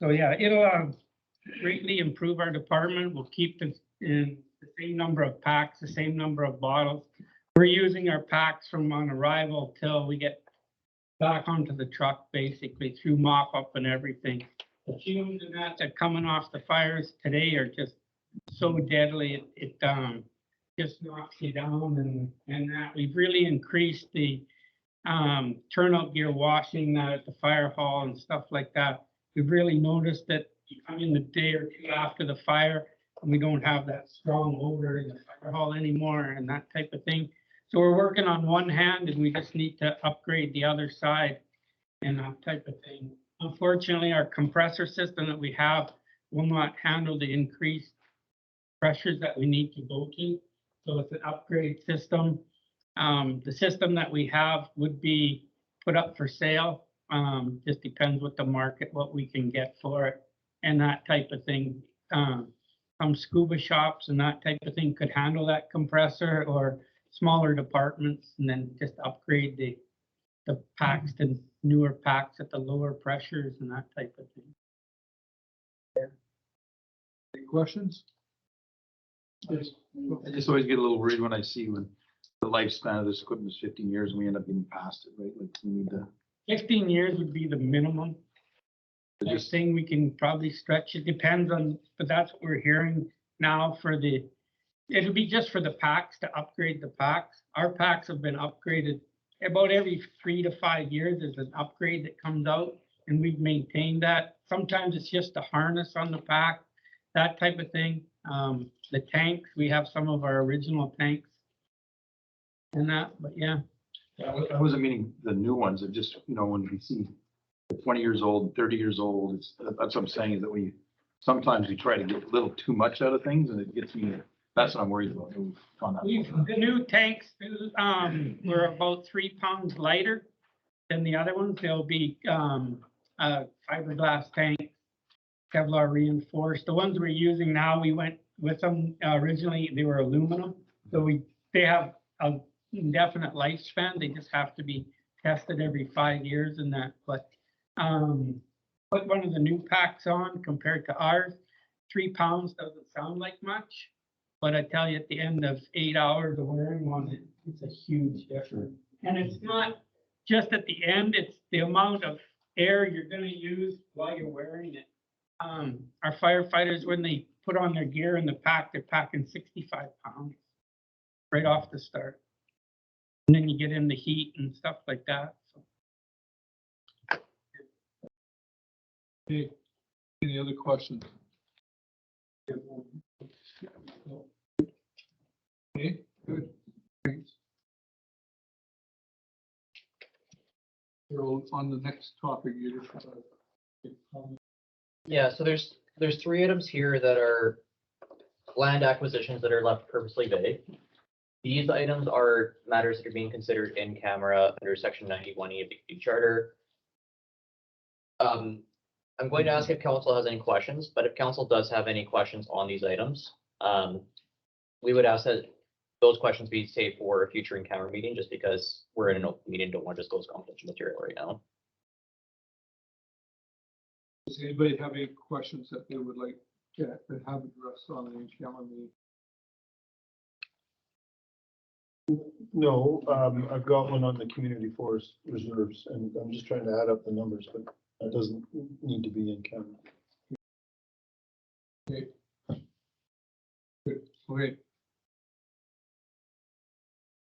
So yeah, it'll greatly improve our department. We'll keep the same number of packs, the same number of bottles. We're using our packs from on arrival till we get back onto the truck, basically through mop up and everything. The fumes and that are coming off the fires today are just so deadly. It just knocks you down, and that we've really increased the turnout gear washing at the fire hall and stuff like that. We've really noticed that you come in the day or two after the fire, and we don't have that strong odor in the fire hall anymore and that type of thing. So we're working on one hand, and we just need to upgrade the other side and that type of thing. Unfortunately, our compressor system that we have will not handle the increased pressures that we need to go to. So it's an upgrade system. The system that we have would be put up for sale. Just depends what the market, what we can get for it and that type of thing. Some scuba shops and that type of thing could handle that compressor, or smaller departments, and then just upgrade the packs to newer packs at the lower pressures and that type of thing. Any questions? I just always get a little worried when I see when the lifespan of this equipment is 15 years and we end up getting past it, right? Like we need to. 15 years would be the minimum. Just thing we can probably stretch. It depends on, but that's what we're hearing now for the, it'll be just for the packs, to upgrade the packs. Our packs have been upgraded about every 3 to 5 years. There's an upgrade that comes out, and we've maintained that. Sometimes it's just a harness on the pack, that type of thing. The tanks, we have some of our original tanks and that, but yeah. I wasn't meaning the new ones. It just, when we see 20 years old, 30 years old, that's what I'm saying, is that sometimes we try to get a little too much out of things, and it gets me, that's what I'm worried about. The new tanks were about 3 pounds lighter than the other ones. They'll be fiberglass tanks, Kevlar reinforced. The ones we're using now, we went with them originally, they were aluminum. So they have a indefinite lifespan. They just have to be tested every 5 years and that. But put one of the new packs on compared to ours, 3 pounds doesn't sound like much, but I tell you, at the end of 8 hours of wearing one, it's a huge difference. And it's not just at the end, it's the amount of air you're going to use while you're wearing it. Our firefighters, when they put on their gear in the pack, they're packing 65 pounds right off the start. And then you get in the heat and stuff like that. So. Okay. Any other questions? Okay, good. Thanks. So on the next topic, you just. Yeah, so there's 3 items here that are land acquisitions that are left purposely vague. These items are matters that are being considered in camera under section 91E of the community charter. I'm going to ask if council has any questions, but if council does have any questions on these items, we would ask that those questions be saved for a future in-camera meeting, just because we're in an open meeting, don't want to disclose confidential material right now. Does anybody have any questions that they would like to have addressed on the in-camera meeting? No, I've got one on the community forest reserves, and I'm just trying to add up the numbers, but that doesn't need to be in camera. Okay. Good, okay.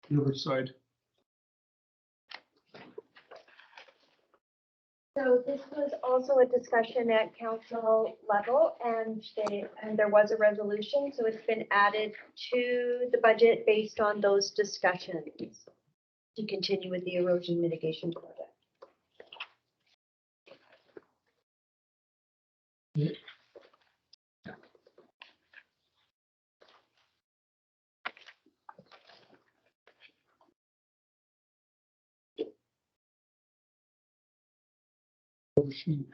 Riverside. So this was also a discussion at council level, and there was a resolution, so it's been added to the budget based on those discussions to continue with the erosion mitigation project. Motion.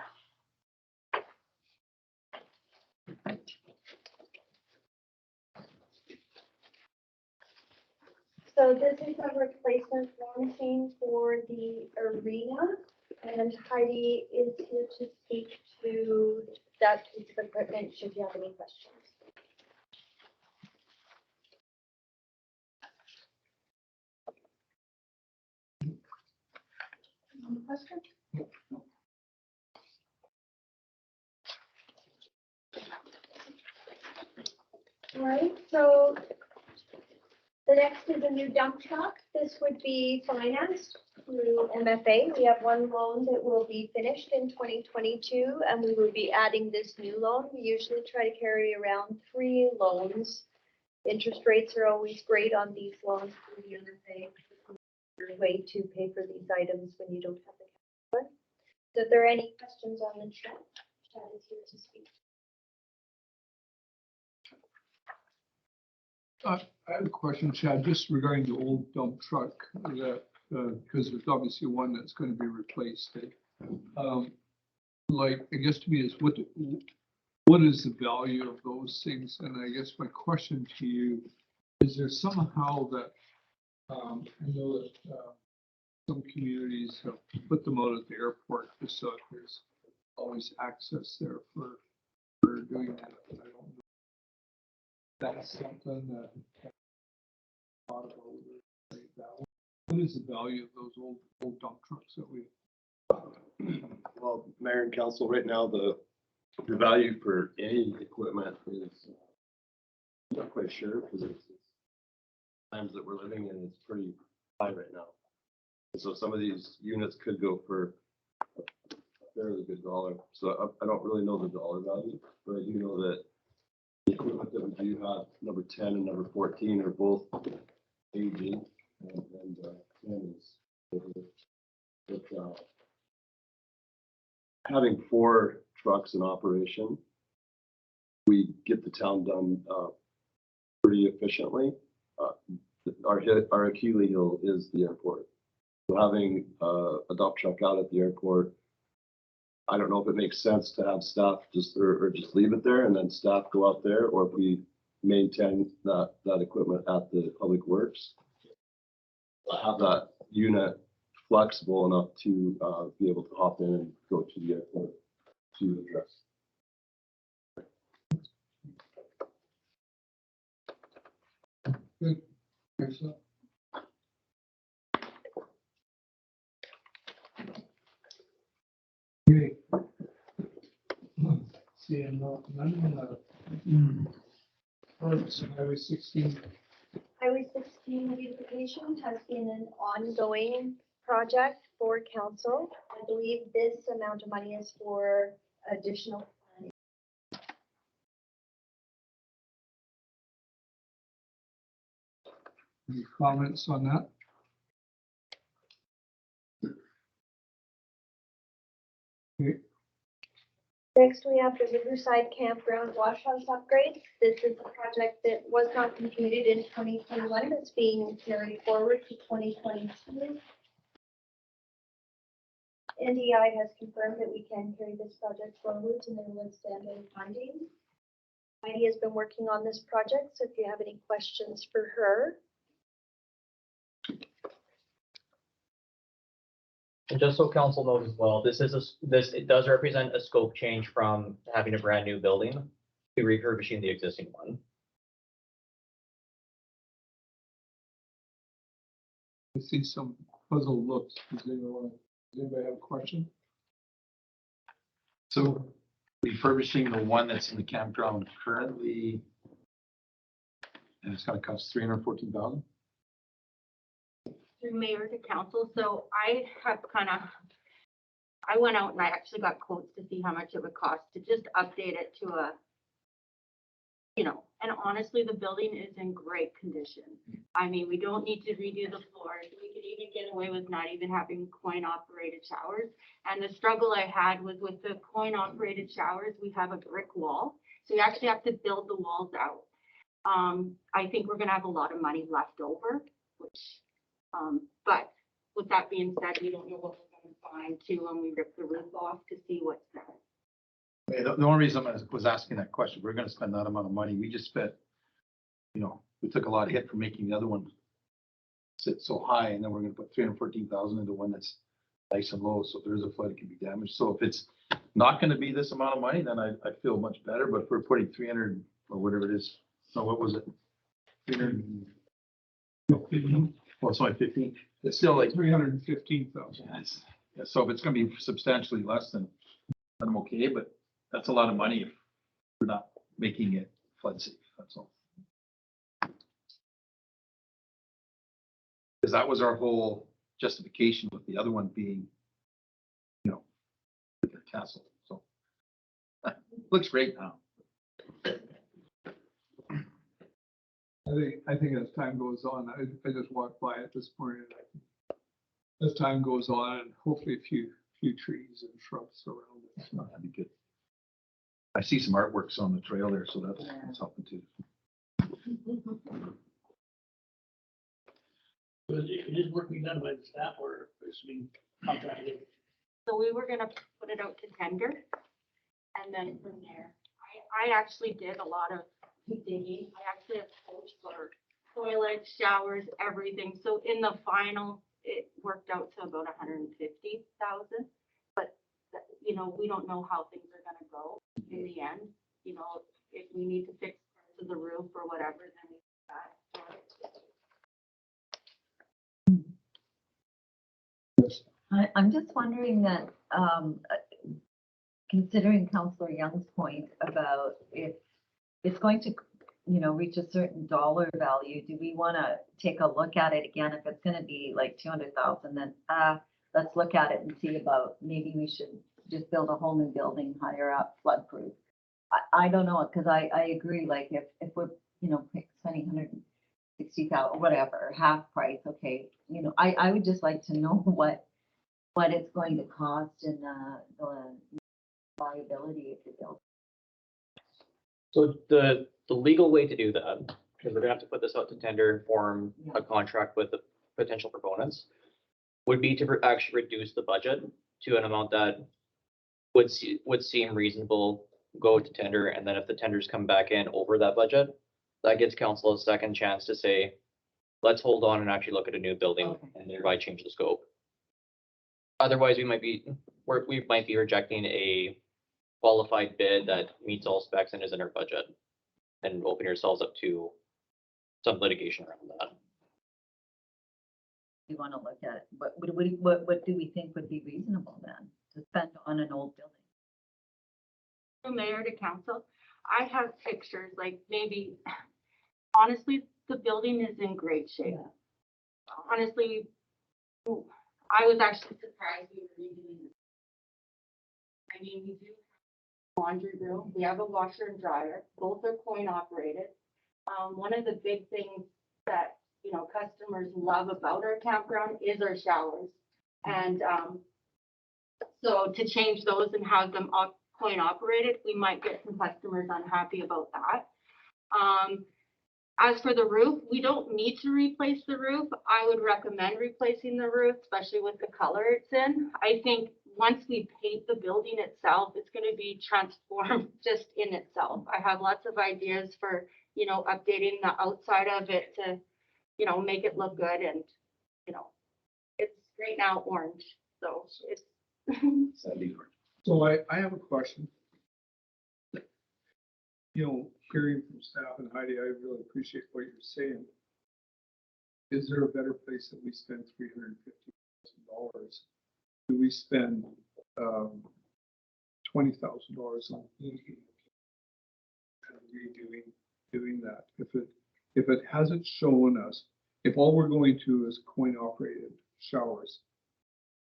So this is a replacement floor machine for the arena, and Heidi is here to speak to that piece of equipment, should you have any questions. Any questions? All right, so the next is a new dump truck. This would be financed through MFA. We have one loan that will be finished in 2022, and we will be adding this new loan. We usually try to carry around 3 loans. Interest rates are always great on these loans through the MFA. Your way to pay for these items when you don't have the cash. So if there are any questions on the truck, Chad is here to speak. I have a question, Chad, just regarding the old dump truck that, because there's obviously one that's going to be replaced. Like, I guess to me is what is the value of those things? And I guess my question to you, is there somehow that, I know that some communities have put them out at the airport just so that there's always access there for doing that. But I don't know. That's something that thought about like that. What is the value of those old dump trucks that we? Well, Mayor and Council, right now, the value for any equipment is I'm not quite sure, because it's times that we're living in, it's pretty high right now. And so some of these units could go for a fairly good dollar. So I don't really know the dollar value, but I do know that the equipment that we do have, number 10 and number 14, are both aging, and 10 is but, having 4 trucks in operation, we get the town done pretty efficiently. Our Achilles heel is the airport. So having a dump truck out at the airport, I don't know if it makes sense to have staff just or just leave it there and then staff go out there, or if we maintain that equipment at the public works, have that unit flexible enough to be able to hop in and go to the airport to address. Good. Excellent. Great. Seeing none, Highway 16. Highway 16 beautification has been an ongoing project for council. I believe this amount of money is for additional planning. Any comments on that? Okay. Next, we have the Riverside Campground Wash House upgrade. This is a project that was not completed in 2021. It's being carried forward to 2022. NDI has confirmed that we can carry this project forward and there will stand any findings. Heidi has been working on this project, so if you have any questions for her. And just so council knows as well, it does represent a scope change from having a brand new building to refurbishing the existing one. I see some puzzled looks. Does anybody have a question? So refurbishing the one that's in the campground currently, and it's gonna cost 314,000. Through mayor to council, so I have I went out and I actually got quotes to see how much it would cost to just update it to a, and honestly, the building is in great condition. I mean, we don't need to redo the floors. We could even get away with not even having coin-operated showers. And the struggle I had was with the coin-operated showers, we have a brick wall, so you actually have to build the walls out. I think we're gonna have a lot of money left over, which but with that being said, we don't know what we're gonna find too when we rip the roof off to see what's there. The only reason I was asking that question, we're gonna spend that amount of money. We just spent, we took a lot of hit for making the other one sit so high, and then we're gonna put 314,000 into one that's nice and low. So if there's a flood, it can be damaged. So if it's not gonna be this amount of money, then I feel much better. But if we're putting 300 or whatever it is, no, what was it? 300. Well, it's only 15. It's still like 315,000. Yeah, so if it's gonna be substantially less than, I'm okay, but that's a lot of money if we're not making it flood safe, that's all. Because that was our whole justification with the other one being, the castle, so. Looks great now. I think as time goes on, I just walk by at this point, and as time goes on, and hopefully a few trees and shrubs around it. It's not, that'd be good. I see some artworks on the trail there, so that's helping too. But it is work being done by the staff or it's being contracted. So we were gonna put it out to tender, and then from there, I actually did a lot of digging. I actually have quotes for toilets, showers, everything. So in the final, it worked out to about 150,000. But we don't know how things are gonna go in the end. If we need to fix parts of the roof or whatever, then we do that. I'm just wondering that, considering Councillor Young's point about if it's going to, reach a certain dollar value, do we want to take a look at it again? If it's going to be like 200,000, then let's look at it and see about maybe we should just build a whole new building higher up, flood-proof. I don't know, because I agree, like if we're, spending 160,000, whatever, half price, okay, I would just like to know what it's going to cost and the viability of the building. So the legal way to do that, because we're gonna have to put this out to tender and form a contract with the potential proponents, would be to actually reduce the budget to an amount that would seem reasonable, go to tender, and then if the tenders come back in over that budget, that gives council a second chance to say, let's hold on and actually look at a new building and thereby change the scope. Otherwise, we might be rejecting a qualified bid that meets all specs and is in our budget and open yourselves up to some litigation around that. We want to look at it, but what do we think would be reasonable then to spend on an old building? From mayor to council, I have pictures, like maybe, honestly, the building is in great shape. Honestly, I was actually surprised we were redoing it. I mean, we do have a laundry room, we have a washer and dryer, both are coin operated. One of the big things that, customers love about our campground is our showers. And so to change those and have them coin operated, we might get some customers unhappy about that. As for the roof, we don't need to replace the roof. I would recommend replacing the roof, especially with the color it's in. I think once we paint the building itself, it's gonna be transformed just in itself. I have lots of ideas for, you know, updating the outside of it to, you know, make it look good and, you know, it's right now orange, so it's. Sandy. So I have a question. You know, hearing from staff and Heidi, I really appreciate what you're saying. Is there a better place that we spend $350,000? Do we spend $20,000 on heating and doing that? If it hasn't shown us, if all we're going to is coin operated showers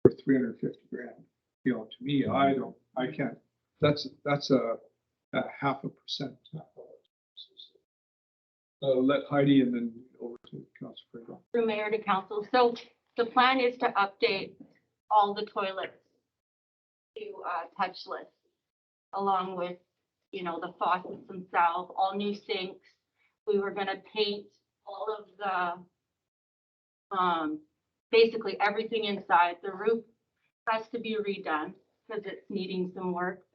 for 350 grand, you know, to me, I can't, that's a 0.5%. Let Heidi and then over to Councilor Fraser. Through mayor to council. So the plan is to update all the toilets to touchless, along with, you know, the faucets themselves, all new sinks. We were gonna paint all of the, basically everything inside. The roof has to be redone because it's needing some work.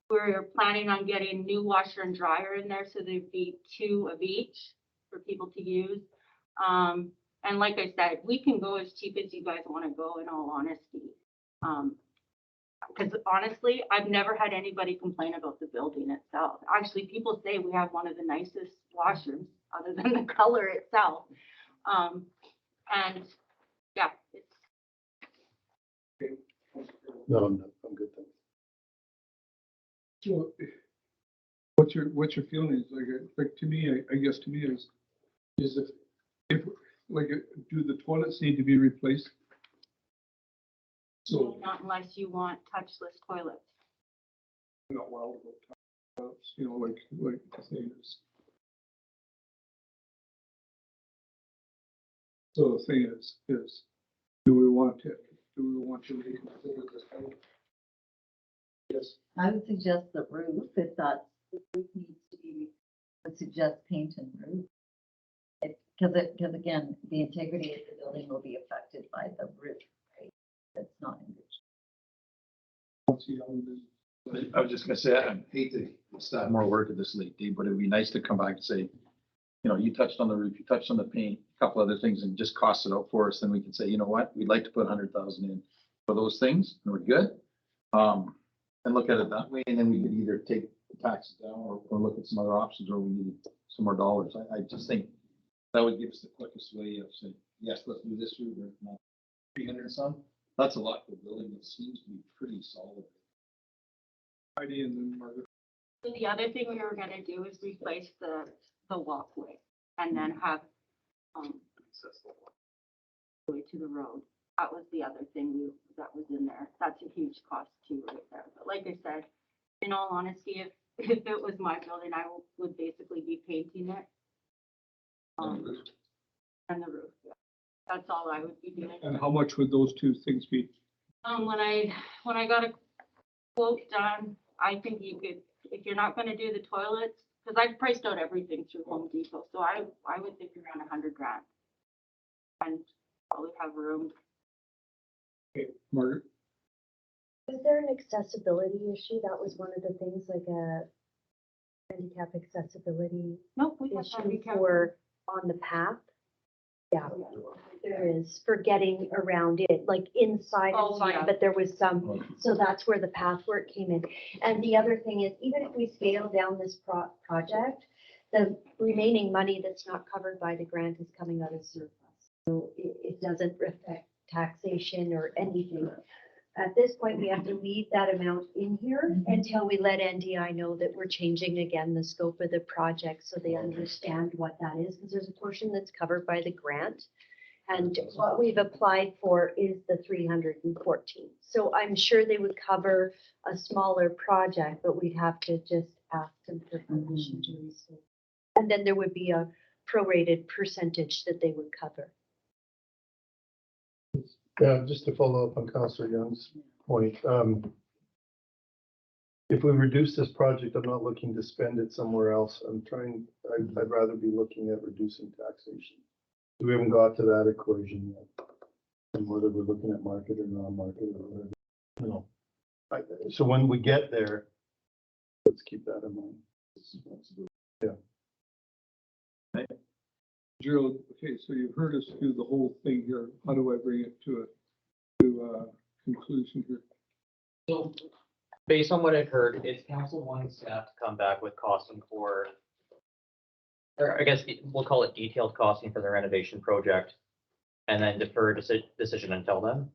We're planning on getting new washer and dryer in there, so there'd be 2 of each for people to use. And like I said, we can go as cheap as you guys want to go, in all honesty. Because honestly, I've never had anybody complain about the building itself. Actually, people say we have one of the nicest washrooms, other than the color itself. And yeah, it's. No, I'm good. Thanks. So what's your feelings? Like to me, I guess to me is if like, do the toilets need to be replaced? So Not unless you want touchless toilets. I'm not wild about toilets, you know, like the thing is. So the thing is, do we want to reconsider this? Yes. I would suggest the roof, if that's, the roof needs to be, I would suggest paint and roof. Because again, the integrity of the building will be affected by the roof, right? That's not in good shape. I was just gonna say, I hate to start more work at this late date, but it'd be nice to come back and say, you know, you touched on the roof, you touched on the paint, a couple other things, and just cost it out for us. Then we can say, you know what, we'd like to put 100,000 in for those things, and we're good. And look at it that way, and then we could either take the taxes down or look at some other options, or we need some more dollars. I just think that would give us the quickest way of saying, yes, let's do this route, or not 300 some. That's a lot for a building that seems to be pretty solid. Heidi and then Margaret. So the other thing we were gonna do is replace the walkway and then have, way to the road. That was the other thing that was in there. That's a huge cost too, right there. But like I said, in all honesty, if it was my building, I would basically be painting it. And the roof, yeah. That's all I would be doing. And how much would those 2 things be? When I got a quote done, I think you could, if you're not gonna do the toilets, because I've priced out everything through Home Depot, so I would think around 100 grand. And probably have room. Okay, Margaret. Was there an accessibility issue? That was one of the things, like a handicap accessibility Nope, we have issue handicap. for on the path? Yeah, there is for getting around it, like inside Oh, and fine, yeah. but there was some, so that's where the path work came in. And the other thing is, even if we scale down this project, the remaining money that's not covered by the grant is coming out of surplus. So it doesn't affect taxation or anything. At this point, we have to leave that amount in here until we let NDI know that we're changing again the scope of the project, so they understand what that is, because there's a portion that's covered by the grant. And what we've applied for is the 314. So I'm sure they would cover a smaller project, but we'd have to just ask them for permission to do so. And then there would be a prorated percentage that they would cover. Yeah, just to follow up on Councillor Young's point, if we reduce this project, I'm not looking to spend it somewhere else. I'd rather be looking at reducing taxation. We haven't got to that equation yet. And whether we're looking at market or non-market or whatever, you know. So when we get there, let's keep that in mind. Gerald, okay, so you've heard us do the whole thing here. How do I bring it to a conclusion here? So, based on what I've heard, it's council wanting staff to come back with costing for, or I guess we'll call it detailed costing for the renovation project, and then defer decision until then.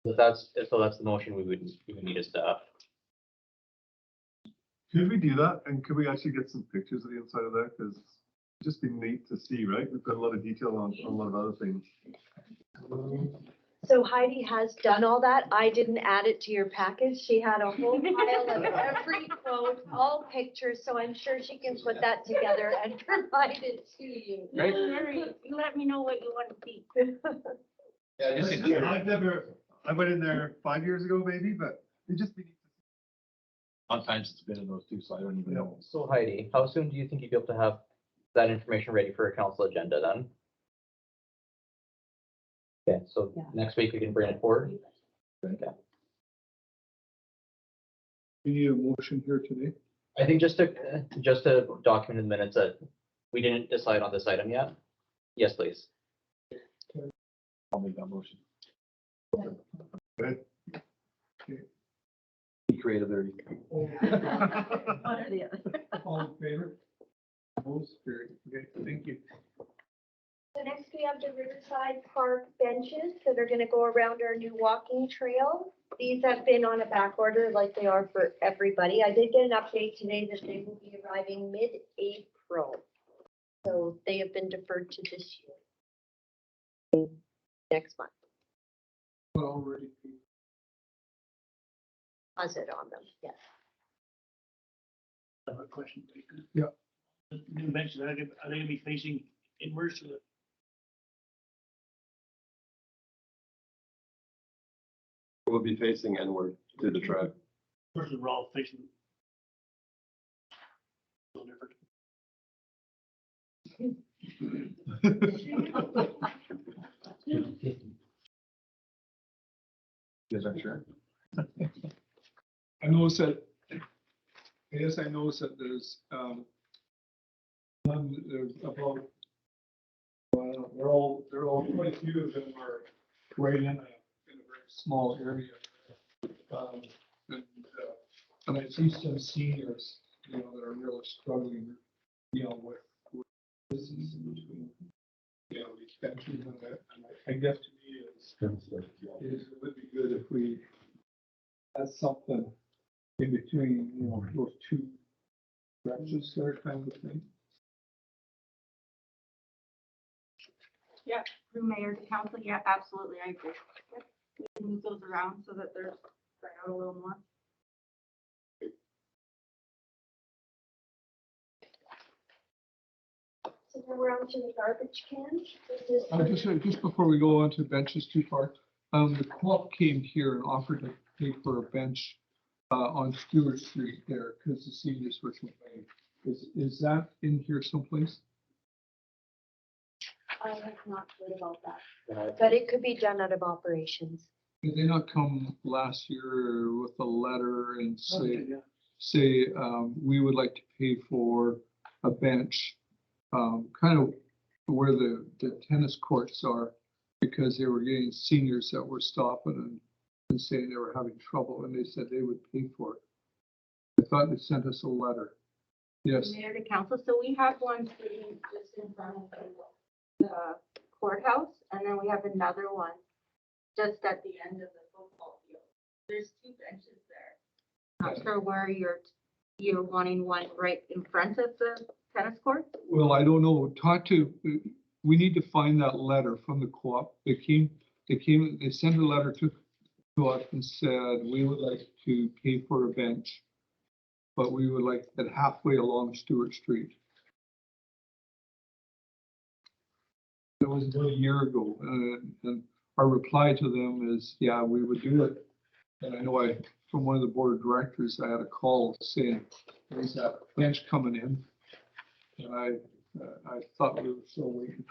So that's the motion we would need as staff. Could we do that? And could we actually get some pictures of the inside of that? Because it'd just be neat to see, right? We've got a lot of detail on a lot of other things. So Heidi has done all that. I didn't add it to your package. She had a whole pile of every quote, all pictures, so I'm sure she can put that together and provide it to you. Right. You let me know what you want to see. I went in there 5 years ago maybe, but it just be neat to see. Sometimes it's been in those two, so I don't even know. So Heidi, how soon do you think you'd be able to have that information ready for a council agenda then? Okay, so next week we can bring it forward. Okay. We need a motion here today. I think just to document in the minutes that we didn't decide on this item yet. Yes, please. I'll make that motion. Okay. Be creative there. One or the other. All in favor? Opposed? Carried. Okay, thank you. So next we have the Riverside Park benches that are gonna go around our new walking trail. These have been on a back order like they are for everybody. I did get an update today that they will be arriving mid-April. So they have been deferred to this year. Next month, Already. deposit on them, yes. I have a question. Yeah. You mentioned, are they gonna be facing inwards to the? We'll be facing inward to the track. Versus we're all facing. A little different. You guys aren't sure? I noticed that, I noticed that there's about, they're all, quite a few of them are right in a very small area. And I see some seniors, you know, that are really struggling, you know, with distance in between, you know, these benches and that. And I guess to me it would be good if we had something in between, you know, those two branches there kind of thing. Through mayor to council, yeah, absolutely, I agree. Yep. We can move those around so that they're spread out a little more. So now we're on to the garbage cans. This is Just before we go on to benches too far, the co-op came here and offered to pay for a bench on Stewart Street there because the seniors were complaining. Is that in here someplace? I have not heard about that, but it could be done out of operations. Did they not come last year with a letter and say, we would like to pay for a bench, kind of where the tennis courts are, because they were getting seniors that were stopping and saying they were having trouble, and they said they would pay for it. I thought they sent us a letter. Yes. Mayor to council, so we have one sitting just in front of the courthouse, and then we have another one just at the end of the football field. There's two benches there. Not sure where you're wanting one right in front of the tennis court? Well, I don't know. We need to find that letter from the co-op. They sent a letter to us and said, we would like to pay for a bench, but we would like it halfway along Stewart Street. That was about a year ago, and our reply to them is, yeah, we would do it. And I know from one of the board of directors, I had a call saying, there's that bench coming in. And I thought we were still waiting.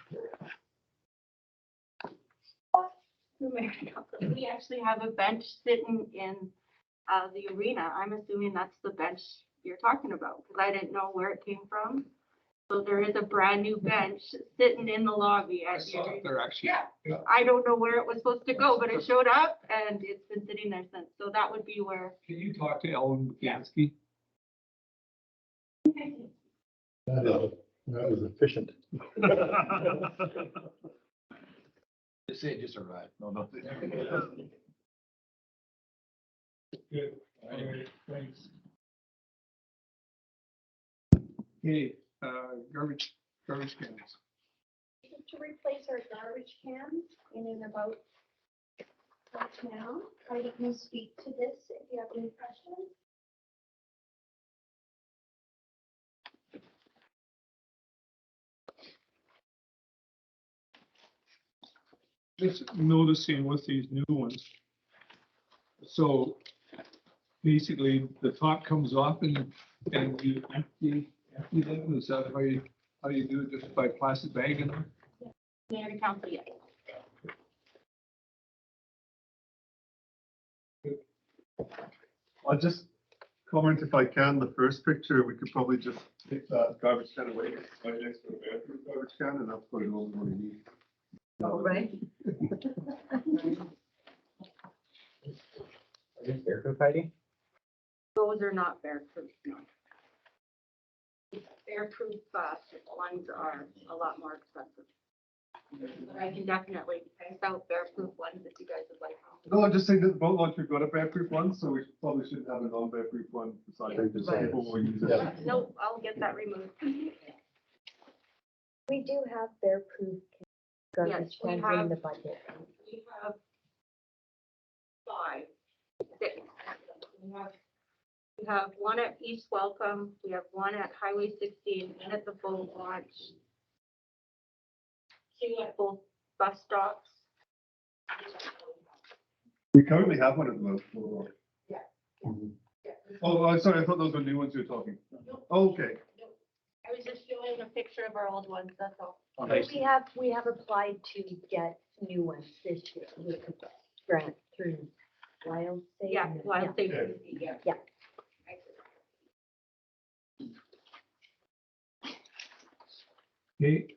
We actually have a bench sitting in the arena. I'm assuming that's the bench you're talking about, because I didn't know where it came from. So there is a brand new bench sitting in the lobby I at the saw it arena. there actually. Yeah. I don't know where it was supposed to go, but it showed up and it's been sitting there since. So that would be where. Can you talk to Ellen Bukansky? That was efficient. Just say it just arrived. No. Good. All right, thanks. Okay, garbage cans. To replace our garbage cans in and about now. I can speak to this if you have any questions. Just noticing with these new ones. So basically the top comes off and you empty them. Is that how you do it, just by plastic bag in them? Mayor Council, yes. I'll just comment if I can, the first picture, we could probably just take that garbage can away, right next to the bathroom garbage can, and that's what it all we need. All right. Are these bear-proof, Heidi? Those are not bear-proof, no. Bear-proof ones are a lot more expensive. But I can definitely price out bear-proof ones if you guys would like. No, I'm just saying that the boat launch, we've got a bear-proof one, so we probably shouldn't have a non-bear-proof one beside it, just Right. people will use it. Yeah. No, I'll get that removed. We do have bear-proof garbage Yes, we cans have- in the budget. We have 5, 6. We have one at East Welcome, we have one at Highway 16, and at the boat launch. 2 at both bus stops. We currently have one at the moment. Yeah. Oh, I'm sorry, I thought those were new ones you were talking. Okay. I was just showing a picture of our old ones, that's all. We have applied to get new ones this year with the grant through Wild State. Yeah, wild safety, yeah. Yeah. Okay,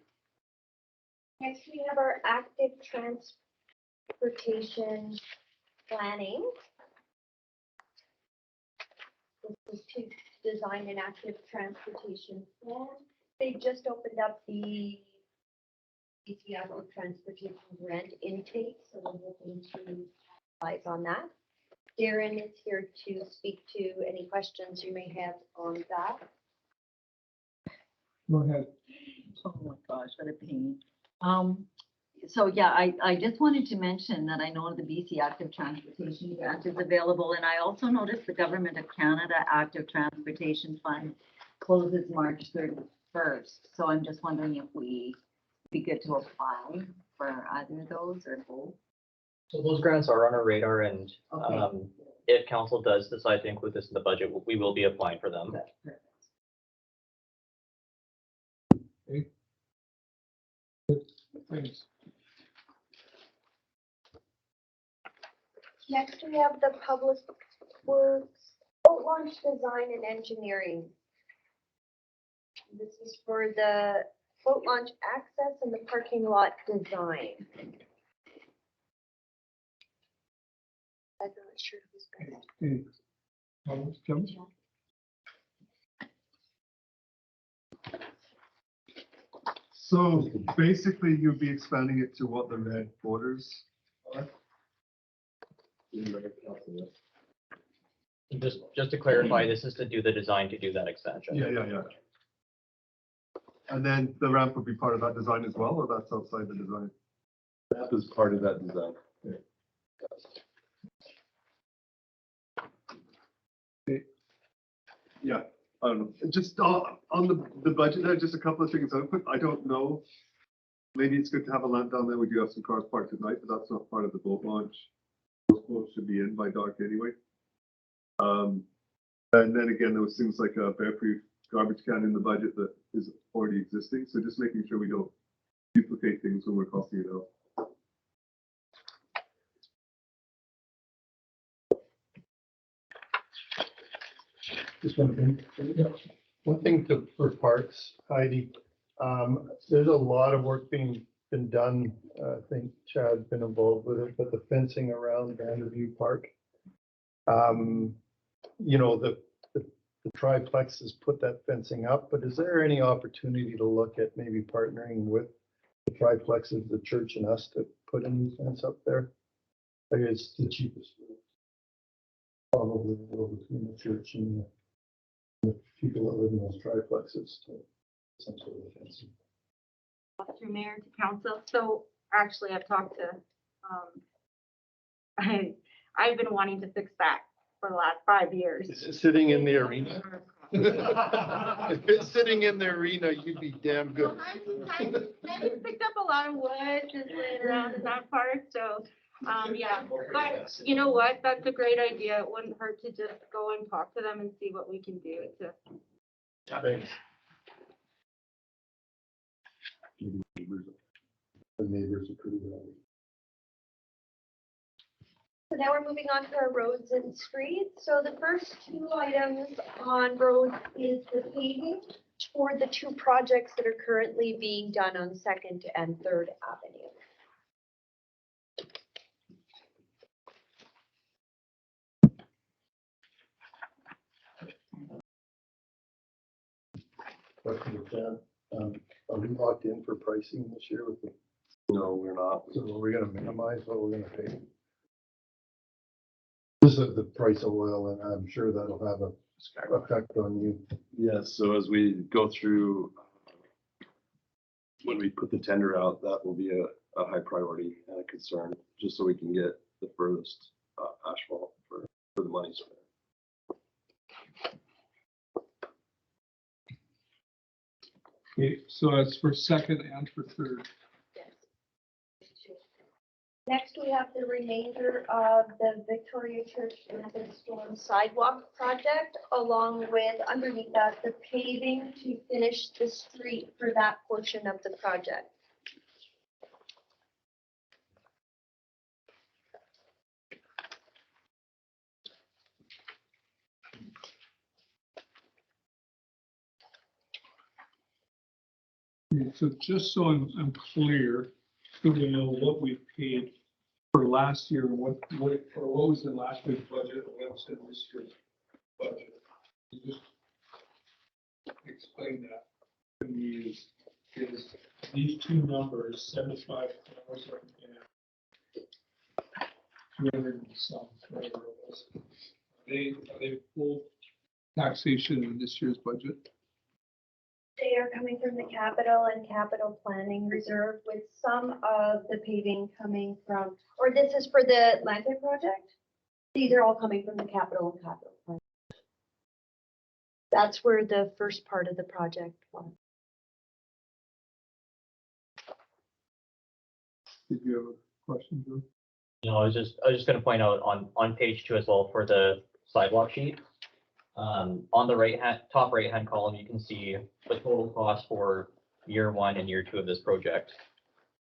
Next, we have our active transportation planning. This is to design an active transportation plan. They just opened up the BC Active Transportation Grant intake, so we're hoping to advise on that. Darren is here to speak to any questions you may have on that. go ahead. Oh my gosh, what a pain. So yeah, I just wanted to mention that I know the BC Active Transportation Grant is available, and I also noticed the Government of Canada Active Transportation Fund closes March 31st. So I'm just wondering if we be good to apply for either of those or both. So those grants are on our radar, and Okay. if council does decide to include this in the budget, we will be applying for them. Perfect. Thanks. Next, we have the Public Works boat launch design and engineering. This is for the boat launch access and the parking lot design. I'm not sure who's got it. Okay. Kim? So basically you'll be expanding it to what the red borders are. Just to clarify, this is to do the design to do that expansion. Yeah. And then the ramp would be part of that design as well, or that's outside the design? That is part of that design. Yeah, I don't know, just on the budget there, just a couple of things I put, I don't know. Maybe it's good to have a lamp down there, we do have some cars parked at night, but that's not part of the boat launch. those quotes should be in by dark anyway. And then again, there was things like a bear-proof garbage can in the budget that is already existing, so just making sure we don't duplicate things when we're costing it out. Just one thing for parks, Heidi. There's a lot of work been done. I think Chad's been involved with it, but the fencing around Vanderhoof Park. You know, the triplex has put that fencing up, but is there any opportunity to look at maybe partnering with the triplexes, the church and us to put a new fence up there? I guess it's the cheapest. Probably go between the church and the people that live in those triplexes to some sort of fencing. Through mayor to council. So actually I've talked to, I've been wanting to fix that for the last 5 years. Is it sitting in the arena? If it's sitting in the arena, you'd be damn good. I just picked up a lot of wood just laying around in that part, so, yeah. But you know what? That's a great idea. It wouldn't hurt to just go and talk to them and see what we can do to. Thanks. The neighbors are pretty good. So now we're moving on to our roads and streets. So the first two items on roads is the paving for the two projects that are currently being done on 2nd and 3rd Avenue. Question with Chad. Are we locked in for pricing this year with the, No, we're not. so are we gonna minimize what we're gonna pay? This is the price of oil, and I'm sure that'll have a effect on you. Yes, so as we go through, when we put the tender out, that will be a high priority and a concern, just so we can get the furthest asphalt for the money spent. Okay, so that's for 2nd and for 3rd. Next, we have the remainder of the Victoria Church Methodist Storm Sidewalk project, along with underneath that, the paving to finish the street for that portion of the project. Okay, so just so I'm clear, so we know what we paid for last year, and what was in last year's budget, and what's in this year's budget. You just explain that to me is these two numbers, 75,000 and 300 and some, whatever it was. Are they full taxation in this year's budget? They are coming from the capital and capital planning reserve, with some of the paving coming from, or this is for the Atlantic project? These are all coming from the capital and capital plan. That's where the first part of the project was. Did you have a question, Drew? No, I was just gonna point out on page 2 as well for the sidewalk sheet. On the top right hand column, you can see the total cost for year 1 and year 2 of this project.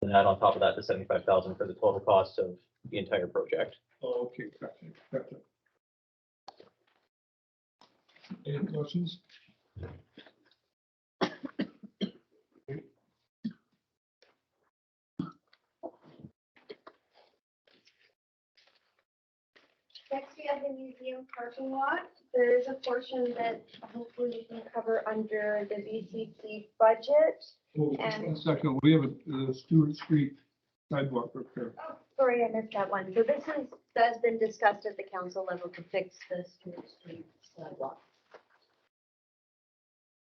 And that on top of that, the 75,000 for the total cost of the entire project. Oh, okay, gotcha. Any questions? Next, we have the museum parking lot. There is a portion that hopefully we can cover under the VCC budget. Oh, And- 1 second, we have a Stewart Street sidewalk repair. Oh, sorry, I missed that one. So that's been discussed at the council level to fix the Stewart Street sidewalk.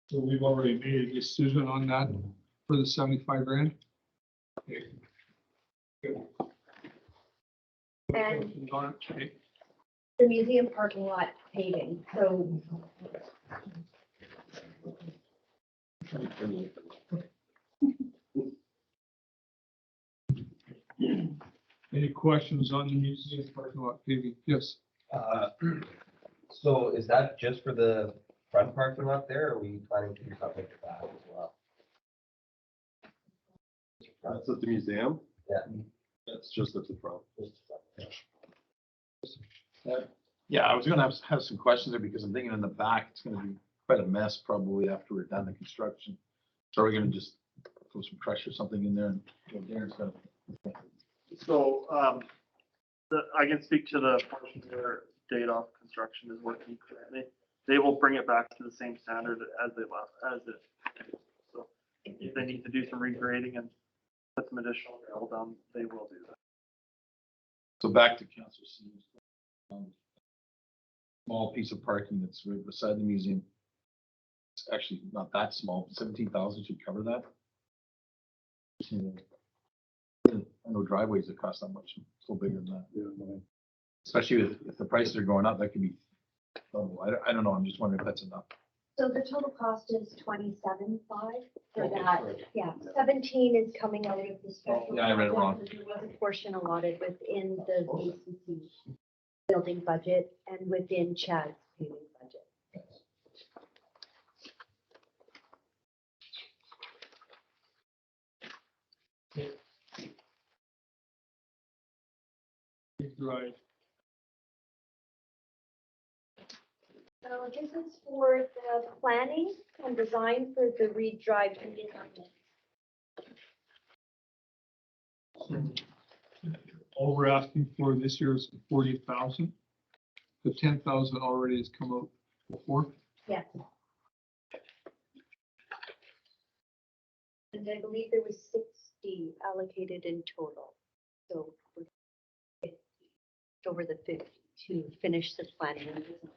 So we've already made a decision on that for the 75 grand. Okay. Good. And- Questions on it? Okay. The museum parking lot paving, so Any questions on the museum parking lot paving? Yes. So is that just for the front parking lot there, or are we planning to do something with that as well? That's at the museum. Yeah. That's just at the front. Yeah, I was gonna have some questions there because I'm thinking in the back, it's gonna be quite a mess probably after we're done the construction. So we're gonna just throw some pressure or something in there and go there and stuff. So, I can speak to the portion where date off construction is working currently. They will bring it back to the same standard as they left, as it. So if they need to do some regrading and put some additional gravel down, they will do that. So back to Councilor Stevens. Small piece of parking that's right beside the museum. It's actually not that small, 17,000 should cover that. I know driveways that cost that much, it's a little bigger than that. Especially if the prices are going up, that could be, I don't know, I'm just wondering if that's enough. So the total cost is 27.5 for that. Yeah, 17 is coming out of the special. Yeah, I read it wrong. project, because There was a portion allotted within the VCC building budget and within Chad's paving budget. Right. So this is for the planning and design for the Reed Drive redevelopment. All we're asking for this year is 40,000. The 10,000 already has come out before. Yes. And I believe there was 60 allocated in total. So we're 50, over the 50 to finish the planning and design.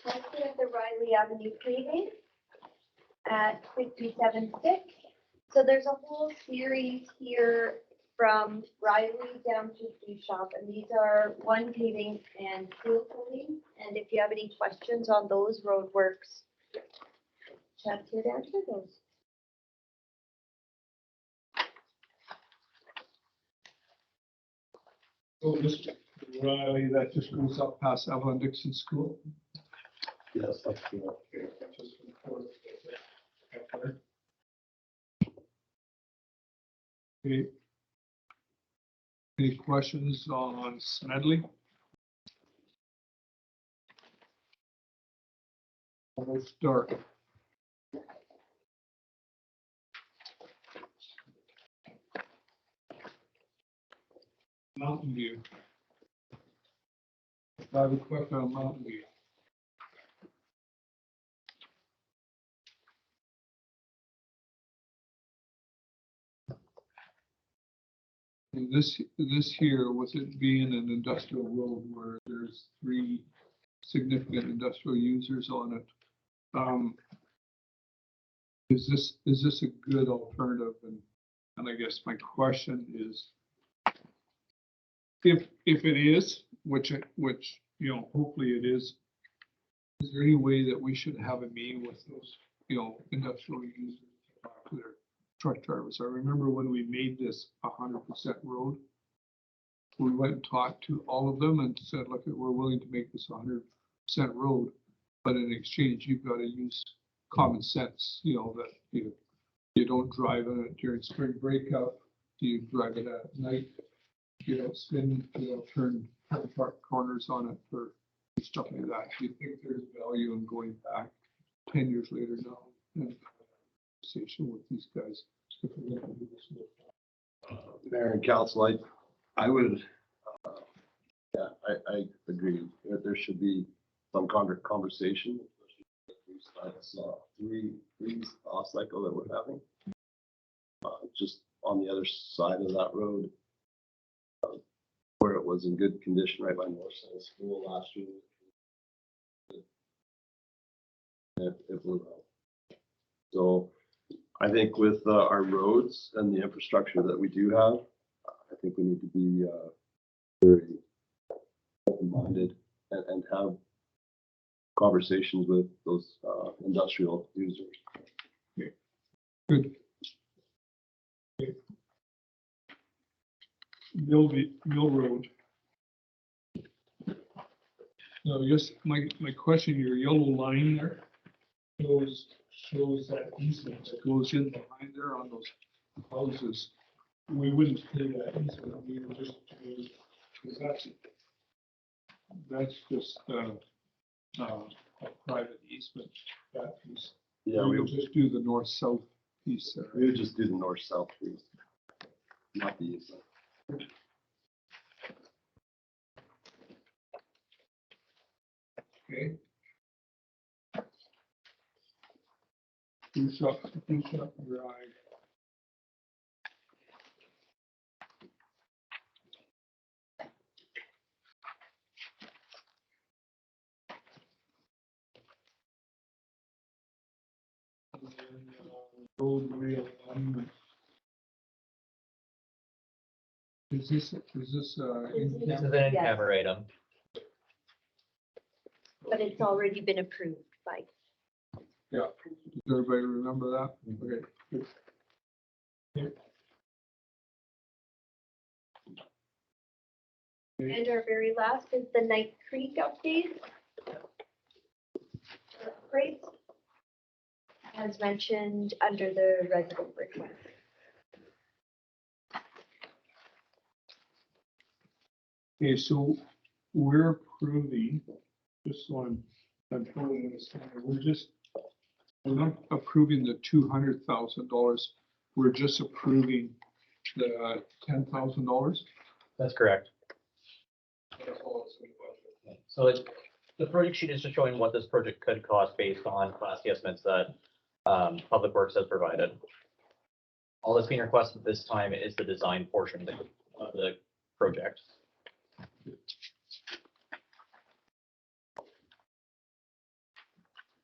Next, we have the Riley Avenue paving at 676. So there's a whole series here from Riley down to Blue Shop, and these are one paving and seal coating. And if you have any questions on those roadworks, Chad's here to answer those. So this, Riley, that just goes up past Evelyn Dixon School. Yes, that's good. Just before- Okay. Any questions on Smedley? Almost dark. Mountain View. I have a question on Mountain View. And this here, with it being an industrial road where there's 3 significant industrial users on it, is this a good alternative? And I guess my question is, if it is, which, you know, hopefully it is there any way that we should have a meeting with those, you know, industrial users to talk to their truck drivers? I remember when we made this 100% road, we went and talked to all of them and said, look, we're willing to make this 100% road, but in exchange, you've got to use common sense, you know, that you don't drive on it during spring breakup, you drive it at night, you don't spin, you don't turn park corners on it for stuff like that. Do you think there's value in going back 10 years later now and have a conversation with these guys? If we're gonna do this with- Mayor and council, I would, yeah, I agree. There should be some conversation, especially with three off cycle that we're having. Just on the other side of that road, where it was in good condition right by North Side School last year. It blew out. So I think with our roads and the infrastructure that we do have, I think we need to be very open-minded and have conversations with those industrial users. Good. Okay. Mill Road. No, just my question, your yellow line there shows that easement that goes in behind there on those houses. We wouldn't pay that easement, we would just, because that's just, a private easement, that piece. Yeah, We would just do the north-south piece there. we would just do the north-south piece, not the east. Okay. Finish up Drive. Road rail alignment. Is this, This is in- an Yes. camera item. But it's already been approved by. does everybody remember that? Okay. good. And our very last is the Night Creek update. Great. As mentioned under the resident request. Okay, so we're approving, just so I'm totally understanding, we're not approving the $200,000. We're just approving the $10,000. That's correct. So the project sheet is just showing what this project could cost based on class estimates that Public Works has provided. All that's being requested this time is the design portion of the project.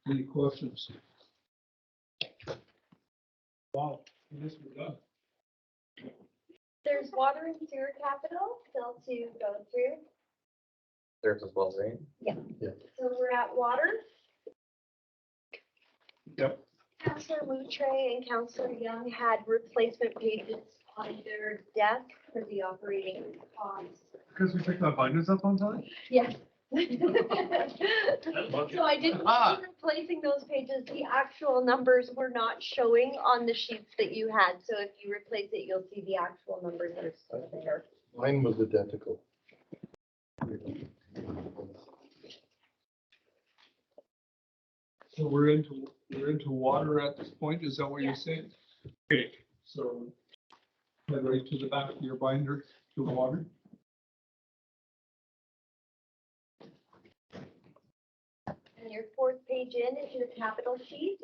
Any questions? Wow, I guess we're done. There's water and sewer capital still to go through. There's as well, right? So we're at water. Yep. Councillor Moutre and Councillor Young had replacement pages on their desk for the operating costs. Because we picked our binders up on time? Yes. So I didn't see replacing those pages. The actual numbers were not showing on the sheets that you had. So if you replace it, you'll see the actual numbers that are still there. Mine was identical. So we're into water at this point, is that what you're Yeah. saying? Okay, so head right to the back of your binder to the water. And your fourth page in is your capital sheet.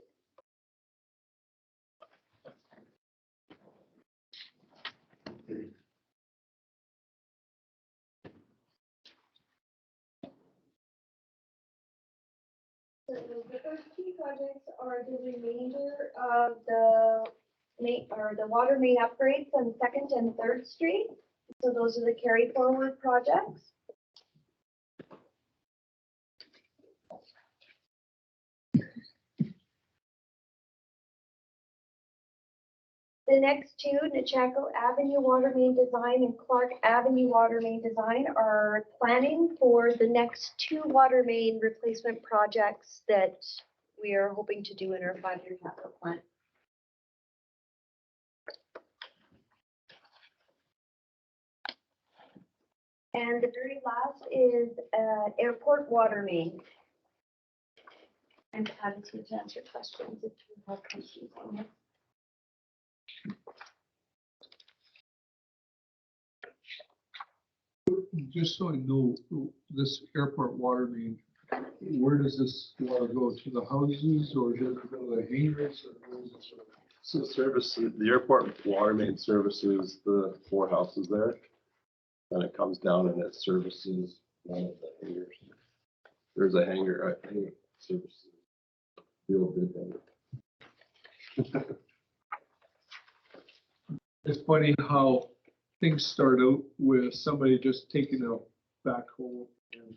So the first two projects are the remainder of the water main upgrades on Second and Third Street. So those are the carry forward projects. The next two, Nechako Avenue Water Main Design and Clark Avenue Water Main Design, are planning for the next two water main replacement projects that we are hoping to do in our 5-year capital plan. And the very last is airport water main. I'm happy to answer questions if you have questions on it. Just so I know, this airport water main, where does this water go? To the houses or does it go to the hangars? Or where does it sort of- So the airport water main services the 4 houses there. And it comes down and it services one of the hangars. There's a hangar, I think, services the old big hangar. It's funny how things start out with somebody just taking a backhoe and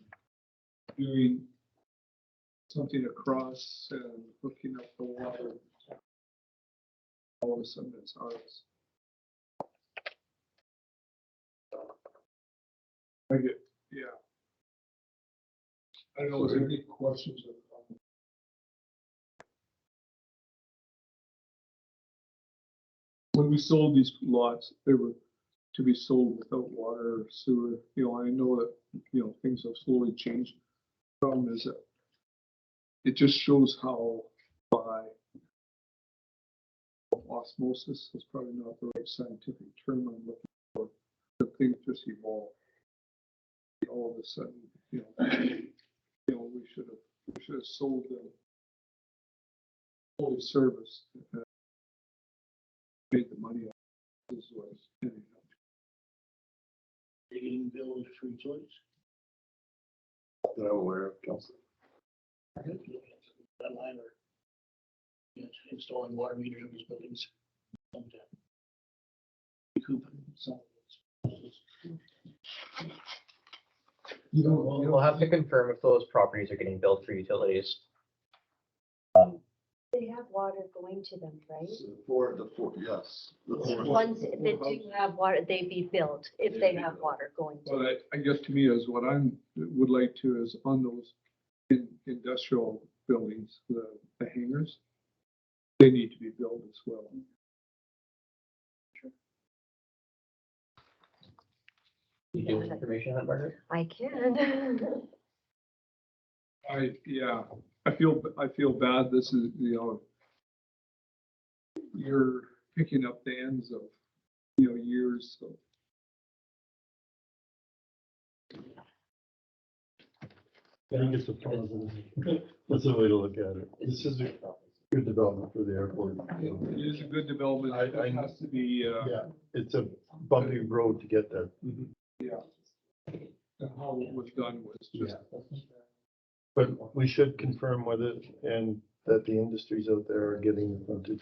doing something across and hooking up the water. All of a sudden it's ours. I get, yeah. I don't know, is there any questions? When we sold these lots, they were to be sold without water or sewer. You know, I know that, you know, things have slowly changed. Problem is that it just shows how by osmosis is probably not the right scientific term I'm looking for. The things just evolve. All of a sudden, we should have sold them fully serviced. Made the money off this was. They getting billed for utilities. That I'm aware of, Council. That line or installing water meters in these buildings. Recoup some of those. We'll have to confirm if those properties are getting billed for utilities. They have water going to them, right? Yes. Ones that do have water, they be billed if they have water going to them. But I guess to me is what would like to is on those industrial buildings, the hangars, they need to be built as well. You do have information on that, Margaret? I can. I feel bad. This is, you're picking up the ends of, years of. I think it's a positive. That's the way to look at it. This is a good development for the airport. It is a good development. It has to be, Yeah, it's a bumpy road to get there. yeah. And how it was done was just. But we should confirm whether, and that the industries out there are getting the frontage.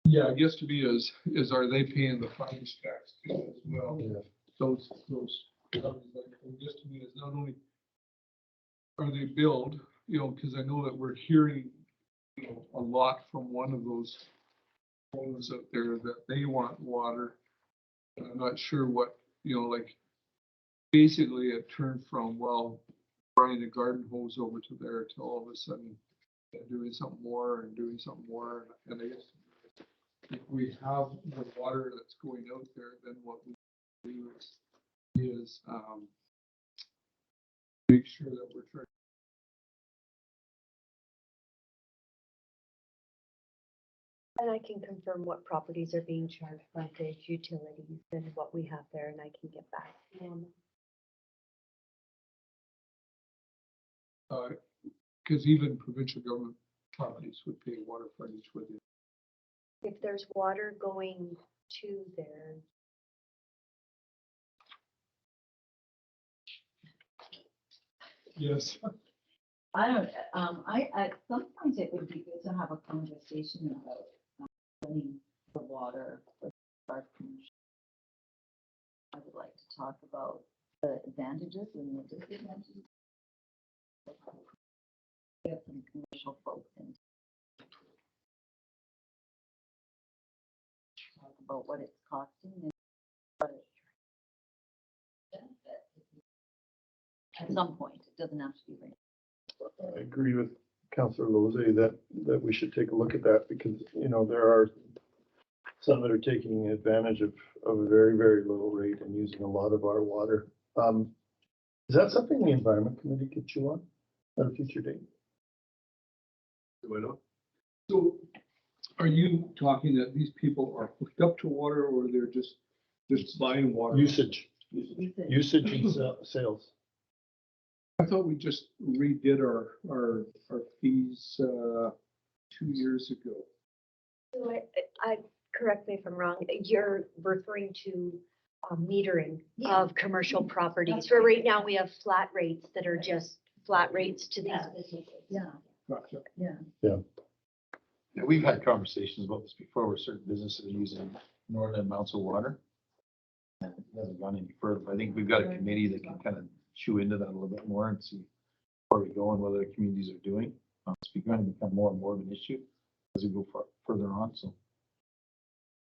Yeah, I guess to me is are they paying the fines tax too as well? Yeah. Those, I guess to me is not only are they billed, because I know that we're hearing, a lot from one of those owners out there that they want water. And I'm not sure what, basically it turned from, well, running a garden hose over to there to all of a sudden doing something more and doing something more. And I guess if we have the water that's going out there, then what we do is make sure that we're trying. And I can confirm what properties are being charged frontage, utilities, and what we have there, and I can get back to you on that. Because even provincial government properties would pay water frontage with it. If there's water going to there. Yes. I don't, sometimes it would be good to have a conversation about running the water for our commission. I would like to talk about the advantages and the disadvantages. We have some commercial folks in. Talk about what it's costing and what it's benefit. At some point, it doesn't have to be right. I agree with Councillor Lozay that we should take a look at that because, there are some that are taking advantage of a very, very low rate and using a lot of our water. Is that something the Environment Committee gets you on at a future date? Do I know? So are you talking that these people are hooked up to water or they're just buying water? Usage and sales. I thought we just redid our fees 2 years ago. So I correct me if I'm wrong, you're referring to metering of commercial properties. Where right now we have flat rates that are just flat rates to these businesses. Yeah, Gotcha. yeah. Yeah, we've had conversations about this before where certain businesses are using inordinate amounts of water. And it hasn't gone any further. I think we've got a committee that can kind of chew into that a little bit more and see where we go and what other communities are doing. It's going to become more and more of an issue as we go further on, so.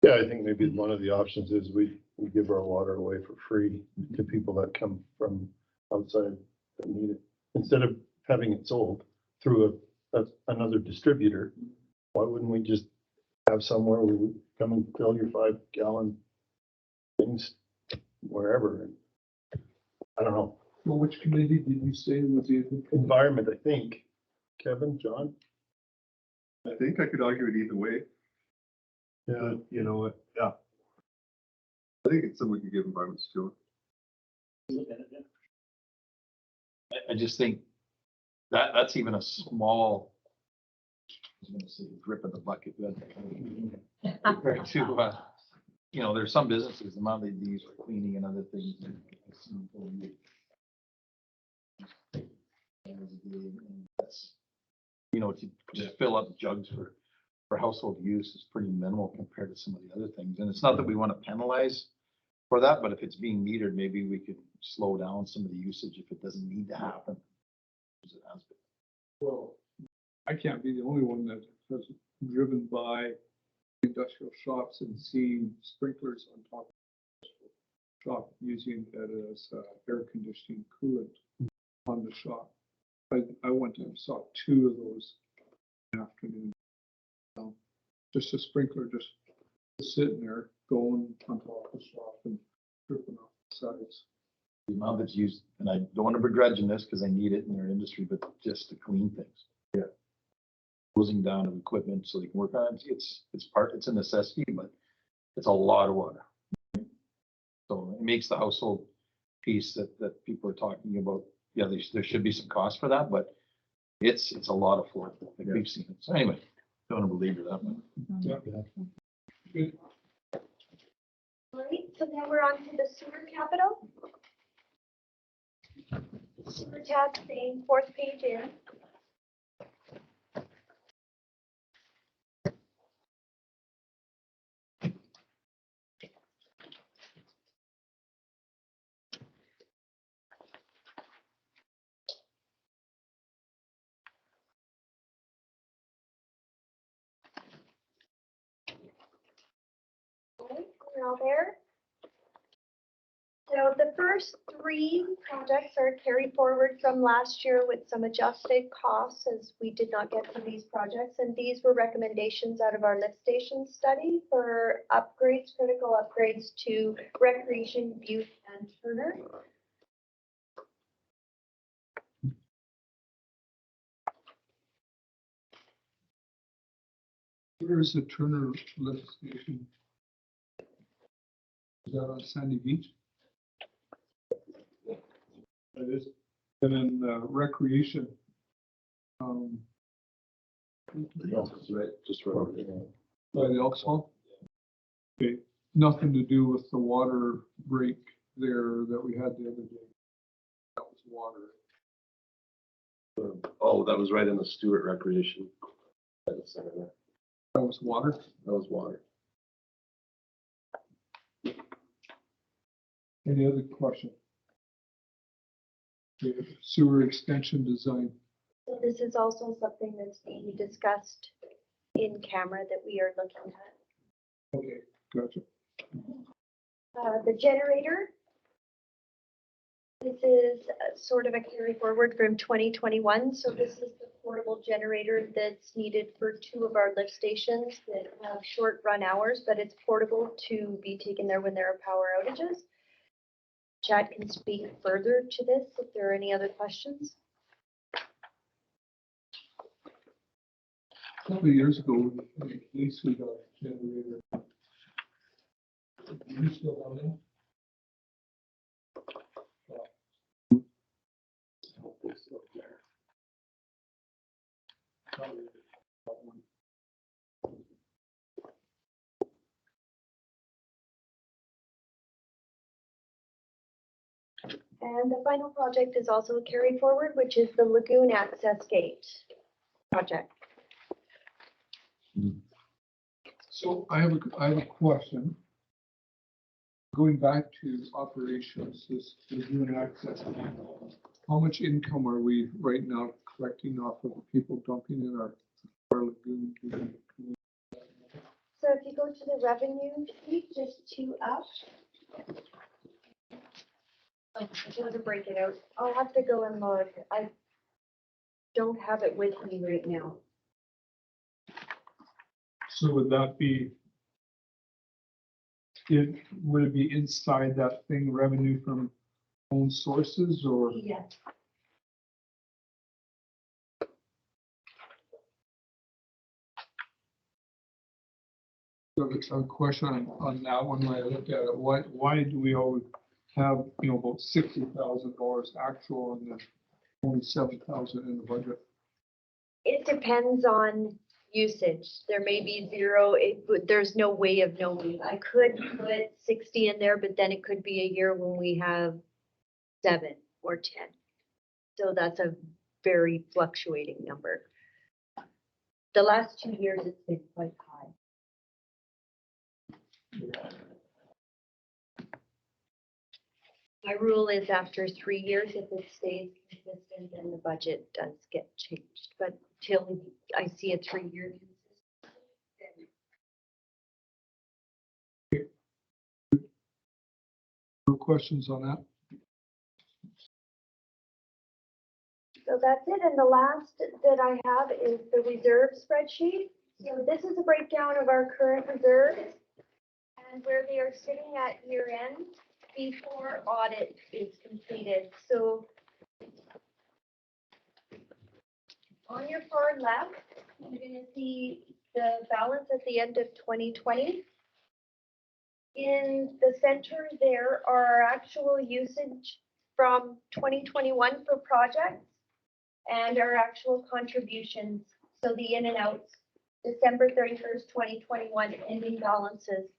Yeah, I think maybe one of the options is we give our water away for free to people that come from outside that need it. Instead of having it sold through another distributor, why wouldn't we just have somewhere where we come and fill your 5-gallon things wherever? And I don't know. Well, which committee did you say was the? Environment, I think. Kevin, John? I think I could argue it either way. Yeah. You know what? Yeah. I think it's something we could give environments to. Look at it, yeah. I just think that's even a small, I was gonna say drip in the bucket, but compared to, you know, there's some businesses, the amount they use for cleaning and other things. That's, you know, to just fill up jugs for household use is pretty minimal compared to some of the other things. And it's not that we want to penalize for that, but if it's being metered, maybe we could slow down some of the usage if it doesn't need to happen. As it has been. Well, I can't be the only one that has driven by industrial shops and seen sprinklers on top of the shop using that as air conditioning coolant on the shop. I went and saw 2 of those in the afternoon. Just a sprinkler just sitting there going on top of the shop and dripping off the sides. The amount that's used, and I don't want to begrudge in this because I need it in their industry, but just to clean things. Yeah. Closing down of equipment so they can work on it. It's a necessity, but it's a lot of water. So it makes the household piece that people are talking about. Yeah, there should be some cost for that, but it's a lot of flow. Like we've seen it. So anyway, don't want to belabor that one. Yeah. Good. All right, so now we're on to the sewer capital. Sewer tax, the 4th page in. Okay, we're all there. So the first 3 projects are carried forward from last year with some adjusted costs as we did not get to these projects. And these were recommendations out of our lift station study for upgrades, critical upgrades to Recreation, Butte, and Turner. Where is the Turner lift station? Is that on Sandy Beach? It is. And then recreation. Just right over there. By the Elks Hall? Okay, nothing to do with the water break there that we had the other day. That was water. Oh, that was right in the Stewart Recreation. Center there. That was water? That was water. Any other question? Okay, sewer extension design. So this is also something that's being discussed in camera that we are looking at. Okay, gotcha. The generator. This is sort of a carry forward from 2021. So this is the portable generator that's needed for 2 of our lift stations that have short run hours, but it's portable to be taken there when there are power outages. Chad can speak further to this if there are any other questions. A couple of years ago, at least we got a generator. You still have it? And the final project is also a carry forward, which is the lagoon access gate project. So I have a question. Going back to operations, this human access, how much income are we right now collecting off of the people dumping in our lagoon? So if you go to the revenue sheet, just two up. Oh, I should have break it out. I'll have to go and look. I don't have it with me right now. So would that be, would it be inside that thing, revenue from own sources, or? Yes. So it's a question on that one, when I look at it, why do we always have, about $60,000 actual and then only 7,000 in the budget? It depends on usage. There may be zero, there's no way of knowing. I could put 60 in there, but then it could be a year when we have 7 or 10. So that's a very fluctuating number. The last 2 years, it's been quite high. My rule is after 3 years, if it stays consistent, then the budget does get changed. But till I see a 3-year consistency. No questions on that? So that's it. And the last that I have is the reserve spreadsheet. So this is a breakdown of our current reserves and where they are sitting at year end before audit is completed. So on your far left, you're going to see the balance at the end of 2020. In the center, there are our actual usage from 2021 for projects and our actual contributions. So the in and outs, December 31st, 2021 ending balances.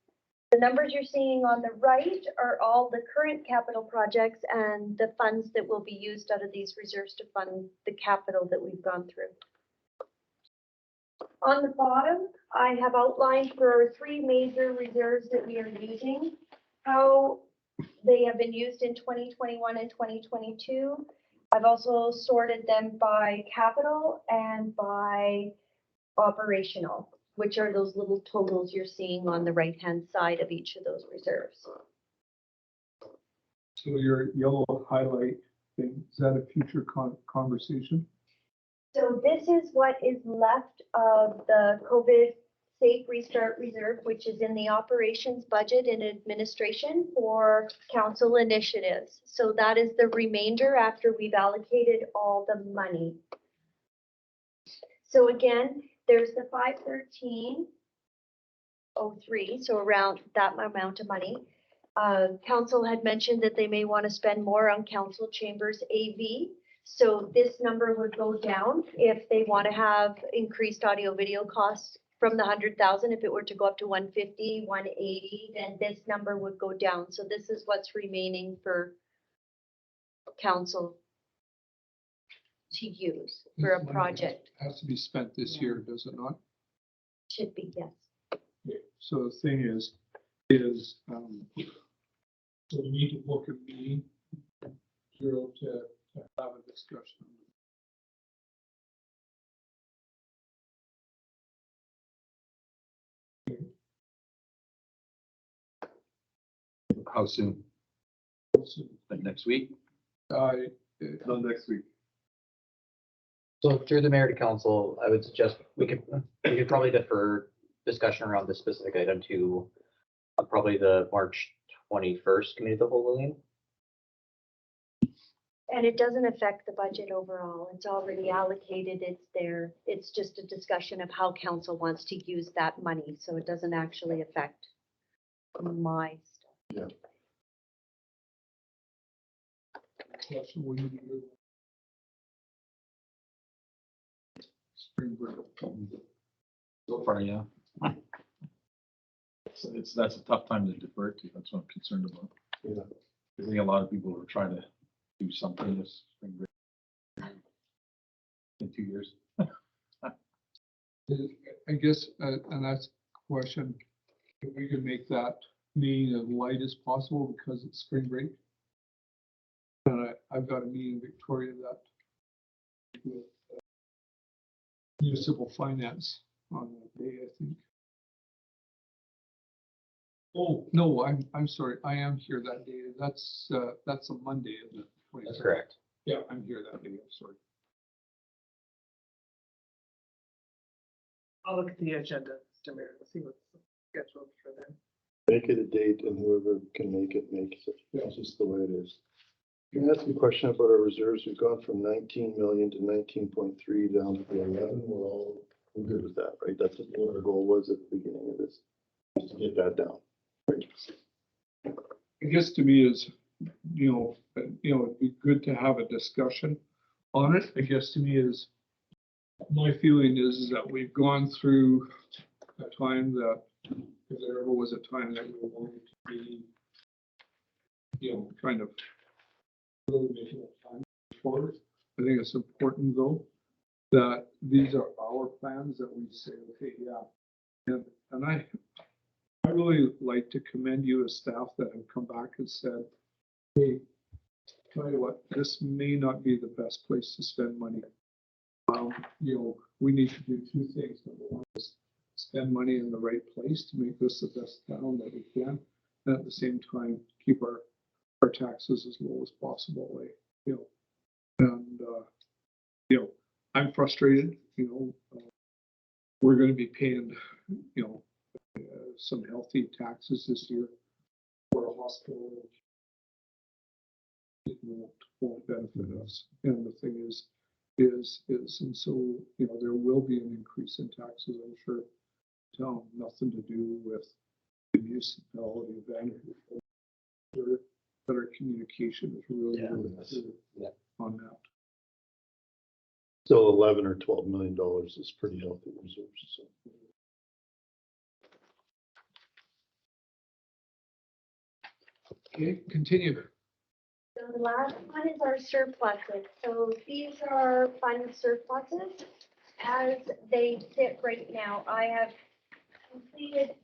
The numbers you're seeing on the right are all the current capital projects and the funds that will be used out of these reserves to fund the capital that we've gone through. On the bottom, I have outlined for our 3 major reserves that we are using, how they have been used in 2021 and 2022. I've also sorted them by capital and by operational, which are those little totals you're seeing on the right-hand side of each of those reserves. So your yellow highlight thing, is that a future conversation? So this is what is left of the COVID Safe Restart Reserve, which is in the operations budget and administration for council initiatives. So that is the remainder after we've allocated all the money. So again, there's the 513.03, so around that amount of money. Council had mentioned that they may want to spend more on council chambers AV. So this number would go down if they want to have increased audio video costs from the 100,000. If it were to go up to 150, 180, then this number would go down. So this is what's remaining for council to use for a project. Has to be spent this year, does it not? Should be, yes. Okay. So the thing is, so we need to book a meeting, Zero, to have a discussion. How soon? Like next week? Not next week. So through the mayor to council, I would suggest we could probably defer discussion around this specific item to probably the March 21st committee of the whole meeting. And it doesn't affect the budget overall. It's already allocated. It's there. It's just a discussion of how council wants to use that money. So it doesn't actually affect my stuff. Question, we need to do spring break. So far, yeah. So that's a tough time to defer to. That's what I'm concerned about. Yeah. I think a lot of people are trying to do something this spring break in 2 years. I guess, and that's a question, if we could make that being as light as possible because it's spring break. And I've got a meeting in Victoria that with municipal finance on that day, I think. Oh, no, I'm sorry. I am here that day. That's a Monday, isn't it? That's correct. Yeah, I'm here that day. I'm sorry. I'll look at the agenda, Mr. Mayor, and see what's scheduled for then. Make it a date and whoever can make it, makes it. That's just the way it is. Can I ask you a question about our reserves? We've gone from 19 million to 19.3 down to 11. We're good with that, right? That's what our goal was at the beginning of this, just to get that down. Right. I guess to me is, it'd be good to have a discussion on it. I guess to me is, my feeling is that we've gone through a time that, if there ever was a time that we were going to be, kind of really making a time forward. I think it's important though, that these are our plans that we say, okay, yeah. And I really like to commend you as staff that have come back and said, hey, tell you what, this may not be the best place to spend money. We need to do two things. Number one is spend money in the right place to make this the best town that we can, and at the same time, keep our taxes as low as possible. I'm frustrated, we're going to be paying, some healthy taxes this year for a hospital. It won't benefit us. And the thing is, and so, there will be an increase in taxes, I'm sure. Nothing to do with the municipality of Vanderhoof. Better communication is really good on that. Still 11 or 12 million dollars is pretty healthy reserves. So. Okay, continue. So the last one is our surpluses. So these are fund surpluses as they sit right now. I have completed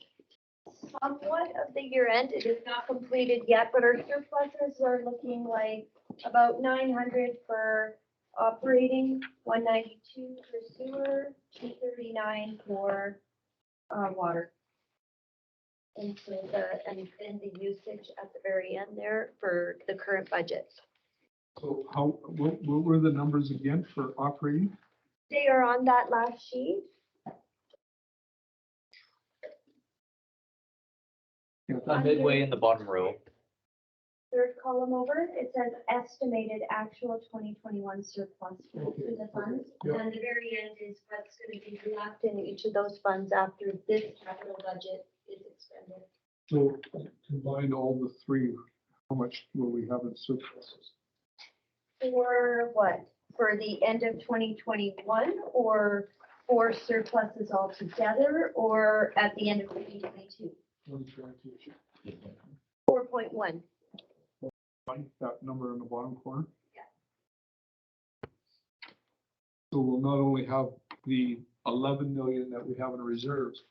somewhat of the year end. It is not completed yet, but our surpluses are looking like about 900 for operating, 192 for sewer, 239 for water. And so and the usage at the very end there for the current budget. So what were the numbers again for operating? They are on that last sheet. Midway in the bottom row. Third column over, it says estimated actual 2021 surplus for the funds. Yeah. And the very end is what's going to be left in each of those funds after this capital budget is expended. So combine all the three, how much will we have in surpluses? For what? For the end of 2021 or for surpluses altogether or at the end of 2022? 2022. 4.1. That number in the bottom corner. Yeah. So we'll not only have the 11 million that we have in reserves,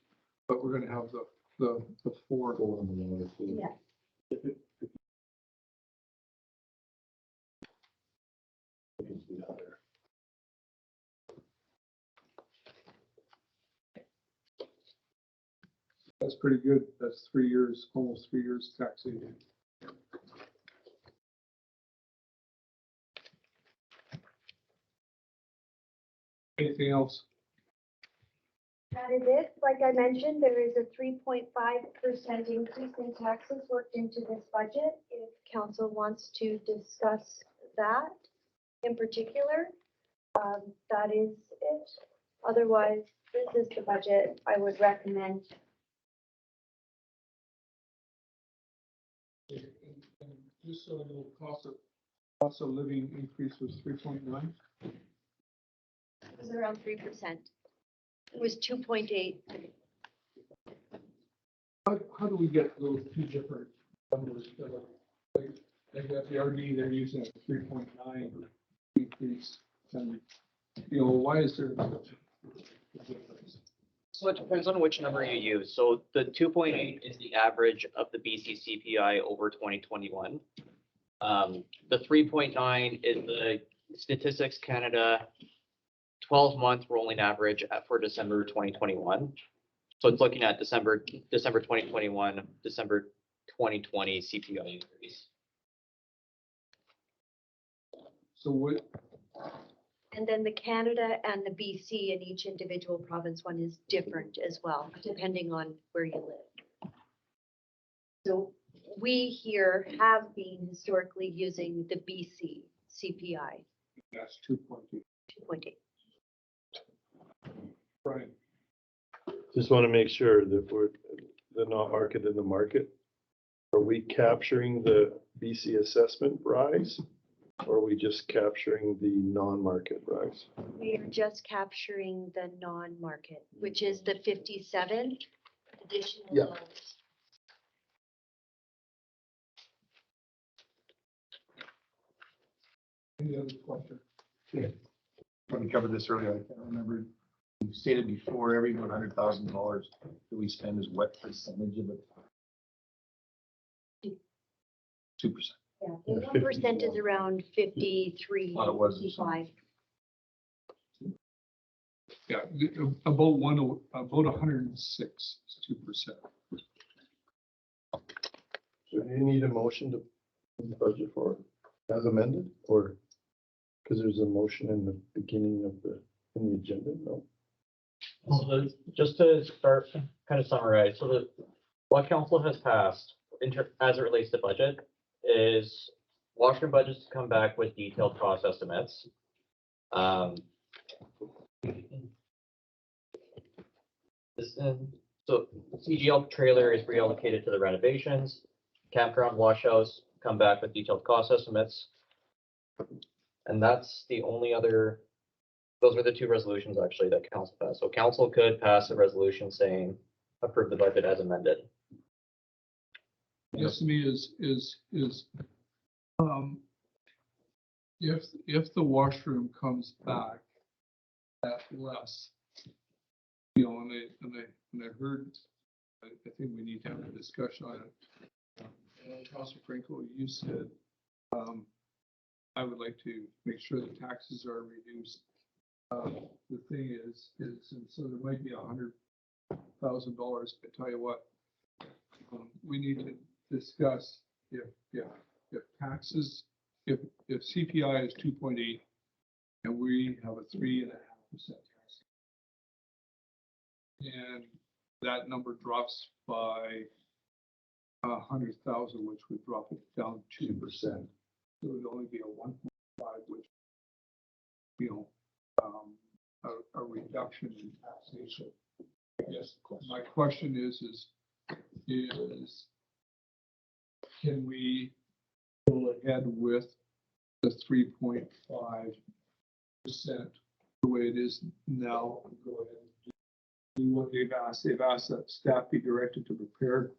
but we're going to have the four. Yeah. That's pretty good. That's 3 years, almost 3 years taxation. Anything else? That is it. Like I mentioned, there is a 3.5% increase in taxes worked into this budget. If council wants to discuss that in particular, that is it. Otherwise, this is the budget I would recommend. And just so I know, cost of living increase was 3.9. It was around 3%. It was 2.8. How do we get those two different numbers? Like at the RD, they're using a 3.9 increase. And, why is there such a difference? So it depends on which number you use. So the 2.8 is the average of the BC CPI over 2021. The 3.9 is the Statistics Canada 12-month rolling average for December 2021. So it's looking at December 2021, December 2020 CPI increase. So what, And then the Canada and the BC in each individual province one is different as well, depending on where you live. So we here have been historically using the BC CPI, that's 2.8, 2.8. right? Just want to make sure that the not market in the market. Are we capturing the BC assessment rise? Or are we just capturing the non-market rise? We are just capturing the non-market, which is the 57 additional Yeah. loans. Any other question? When we covered this earlier, I can't remember. You stated before, every $100,000 that we spend is what percentage of it? 2%. Yeah, the 1% is around 53, Thought it was 55. Yeah, about 106 is 2%. So do you need a motion to put the budget for it as amended, or because there's a motion in the beginning of in the agenda? No. So just to start, kind of summarize, so what council has passed as it relates to budget is Washington budgets to come back with detailed cost estimates. So CGL trailer is reallocated to the renovations. Campground washhouse come back with detailed cost estimates. And that's the only other, those are the two resolutions actually that council passed. So council could pass a resolution saying approve the budget as amended. Yes, to me if the washroom comes back at less, you know, and I heard, I think we need to have a discussion on it. Councilor Franco, you said, I would like to make sure the taxes are reduced. The thing is, and so there might be $100,000. I tell you what, we need to discuss if taxes, if CPI is 2.8 and we have a 3.5% tax, and that number drops by 100,000, which would drop it down 2%. So it would only be a 1.5, which, you know, a reduction in taxation. Yes, my question is can we go ahead with the 3.5% the way it is now? Go ahead and do what they've asked. They've asked that staff be directed to prepare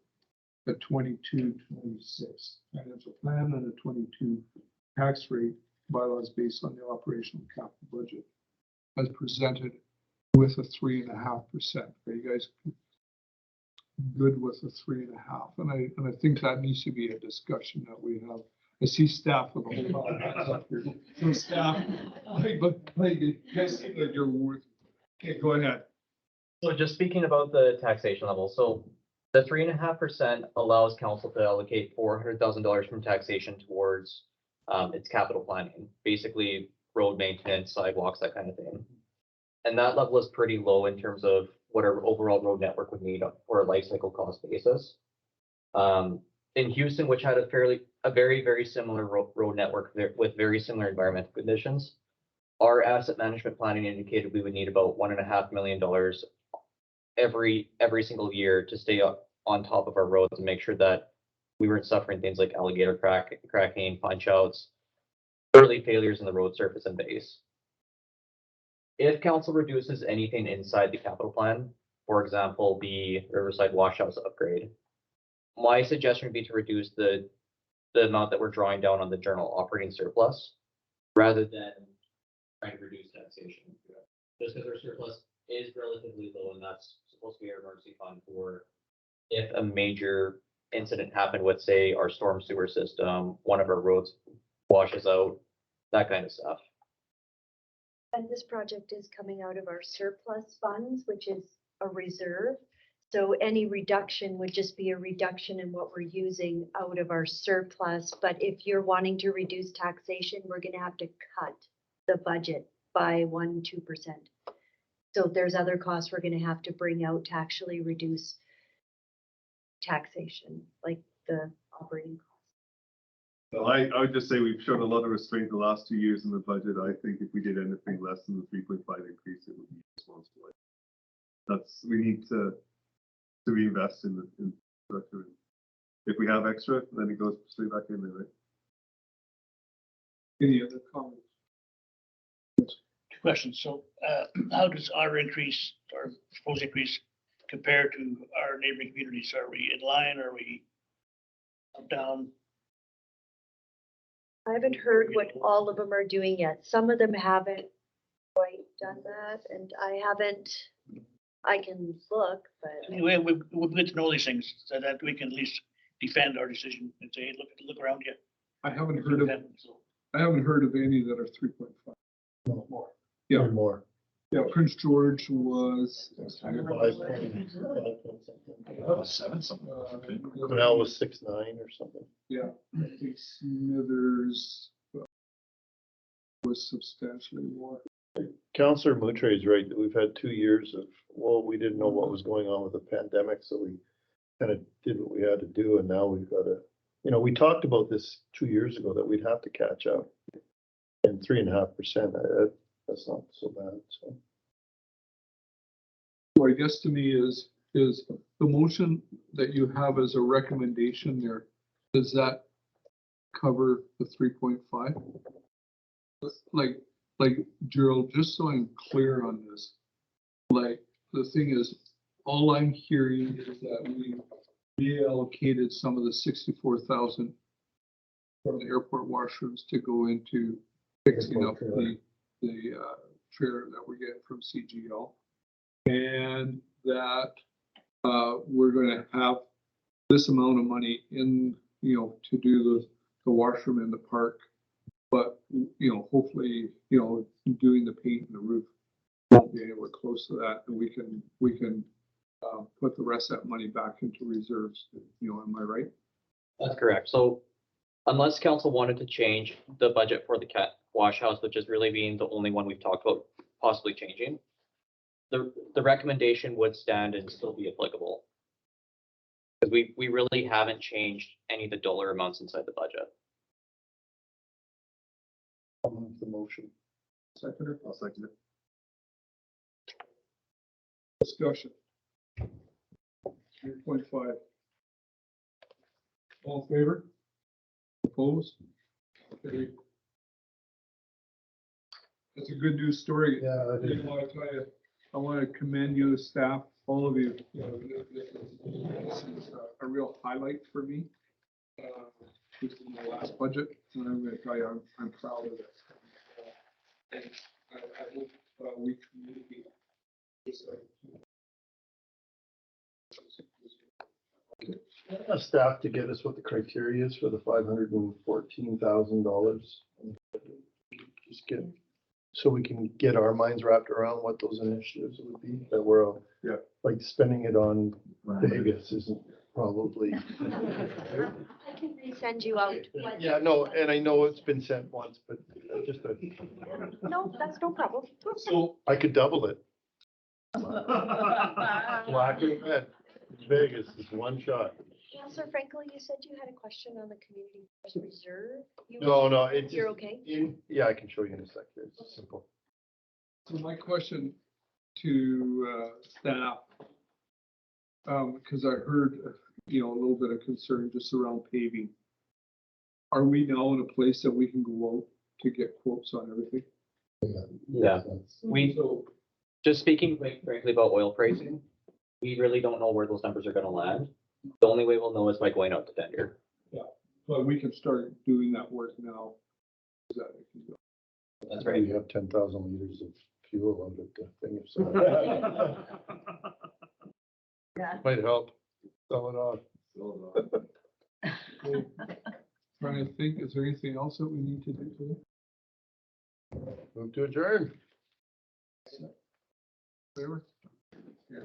a 22-26 financial plan and a 22 tax rate bylaws based on the operational capital budget as presented with a 3.5%. Are you guys good with a 3.5? And I think that needs to be a discussion that we have. I see staff with a whole lot of hands up here. So staff, but you guys seem like you're worth. Okay, go ahead. So just speaking about the taxation level, so the 3.5% allows council to allocate $400,000 from taxation towards its capital planning, basically road maintenance, sidewalks, that kind of thing. And that level is pretty low in terms of what our overall road network would need for a life cycle cost basis. In Houston, which had a very, very similar road network with very similar environmental conditions, our asset management planning indicated we would need about $1.5 million every single year to stay on top of our roads and make sure that we weren't suffering things like alligator cracking, punch outs, early failures in the road surface and base. If council reduces anything inside the capital plan, for example, the Riverside Washhouse upgrade, my suggestion would be to reduce the amount that we're drawing down on the journal operating surplus rather than trying to reduce taxation. Just because our surplus is relatively low, and that's supposed to be our emergency fund for if a major incident happened with, say, our storm sewer system, one of our roads washes out, that kind of stuff. And this project is coming out of our surplus funds, which is a reserve. So any reduction would just be a reduction in what we're using out of our surplus. But if you're wanting to reduce taxation, we're gonna have to cut the budget by 1-2%. So if there's other costs we're gonna have to bring out to actually reduce taxation, like the operating costs. Well, I would just say we've shown a lot of restraint the last 2 years in the budget. I think if we did anything less than the 3.5 increase, it would be responsible. We need to reinvest in the infrastructure. If we have extra, then it goes straight back in there, right? Any other comments? Two questions. So, how does our increase, or proposed increase, compare to our neighboring communities? Are we in line? Are we up, down? I haven't heard what all of them are doing yet. Some of them haven't quite done that, and I can look, but Anyway, we'll get to know these things so that we can at least defend our decision and say, hey, look around you. I haven't heard of any that are 3.5. No more. Yeah. Or more. Yeah, Prince George was. 7 something. Cornell was 6.9 or something. Yeah, I think Smithers was substantially more. Counselor Moutre is right, that we've had 2 years of, well, we didn't know what was going on with the pandemic, so we kind of did what we had to do, and now we've got to, we talked about this 2 years ago, that we'd have to catch up. And 3.5%, that's not so bad, so. So I guess to me is the motion that you have as a recommendation there, does that cover the 3.5? Like Gerald, just so I'm clear on this, like the thing is, all I'm hearing is that we reallocated some of the 64,000 from the airport washrooms to go into fixing up the trailer that we're getting from CGL. And that we're gonna have this amount of money in, to do the washroom in the park. But, hopefully, doing the paint and the roof won't be anywhere close to that. And we can put the rest of that money back into reserves, am I right? That's correct. So unless council wanted to change the budget for the cat wash house, which is really being the only one we've talked about possibly changing, the recommendation would stand and still be applicable. Because we really haven't changed any of the dollar amounts inside the budget. I'll move the motion. Seconder, I'll second it. discussion. 3.5. All in favor? Opposed? Okay. That's a good news story. Yeah, I didn't want to tell you, I want to commend you, staff, all of you. This is a real highlight for me. This is my last budget, and I'm going to tell you, I'm proud of it. And I hope we communicate this. Staff to get us what the criteria is for the $514,000. Just get, so we can get our minds wrapped around what those initiatives would be, that we're, like spending it on Vegas isn't probably. I can resend you out. Yeah, no, and I know it's been sent once, but just No, that's no problem. So I could double it. Black and red. Vegas is one shot. Councilor Frankel, you said you had a question on the community reserve. No, it's. You're okay? Yeah, I can show you in a second. It's simple. So my question to staff, because I heard, a little bit of concern just around paving. Are we now in a place that we can go out to get quotes on everything? Yeah. We, just speaking frankly about oil pricing, we really don't know where those numbers are gonna land. The only way we'll know is by going out to tender. But we can start doing that work now. Is that we can go? That's right. We have 10,000 liters of fuel out at the thing. So. Might help. Sell it off. So, Trying to think, is there anything else that we need to do today? Move to adjourn. Favor? Yeah.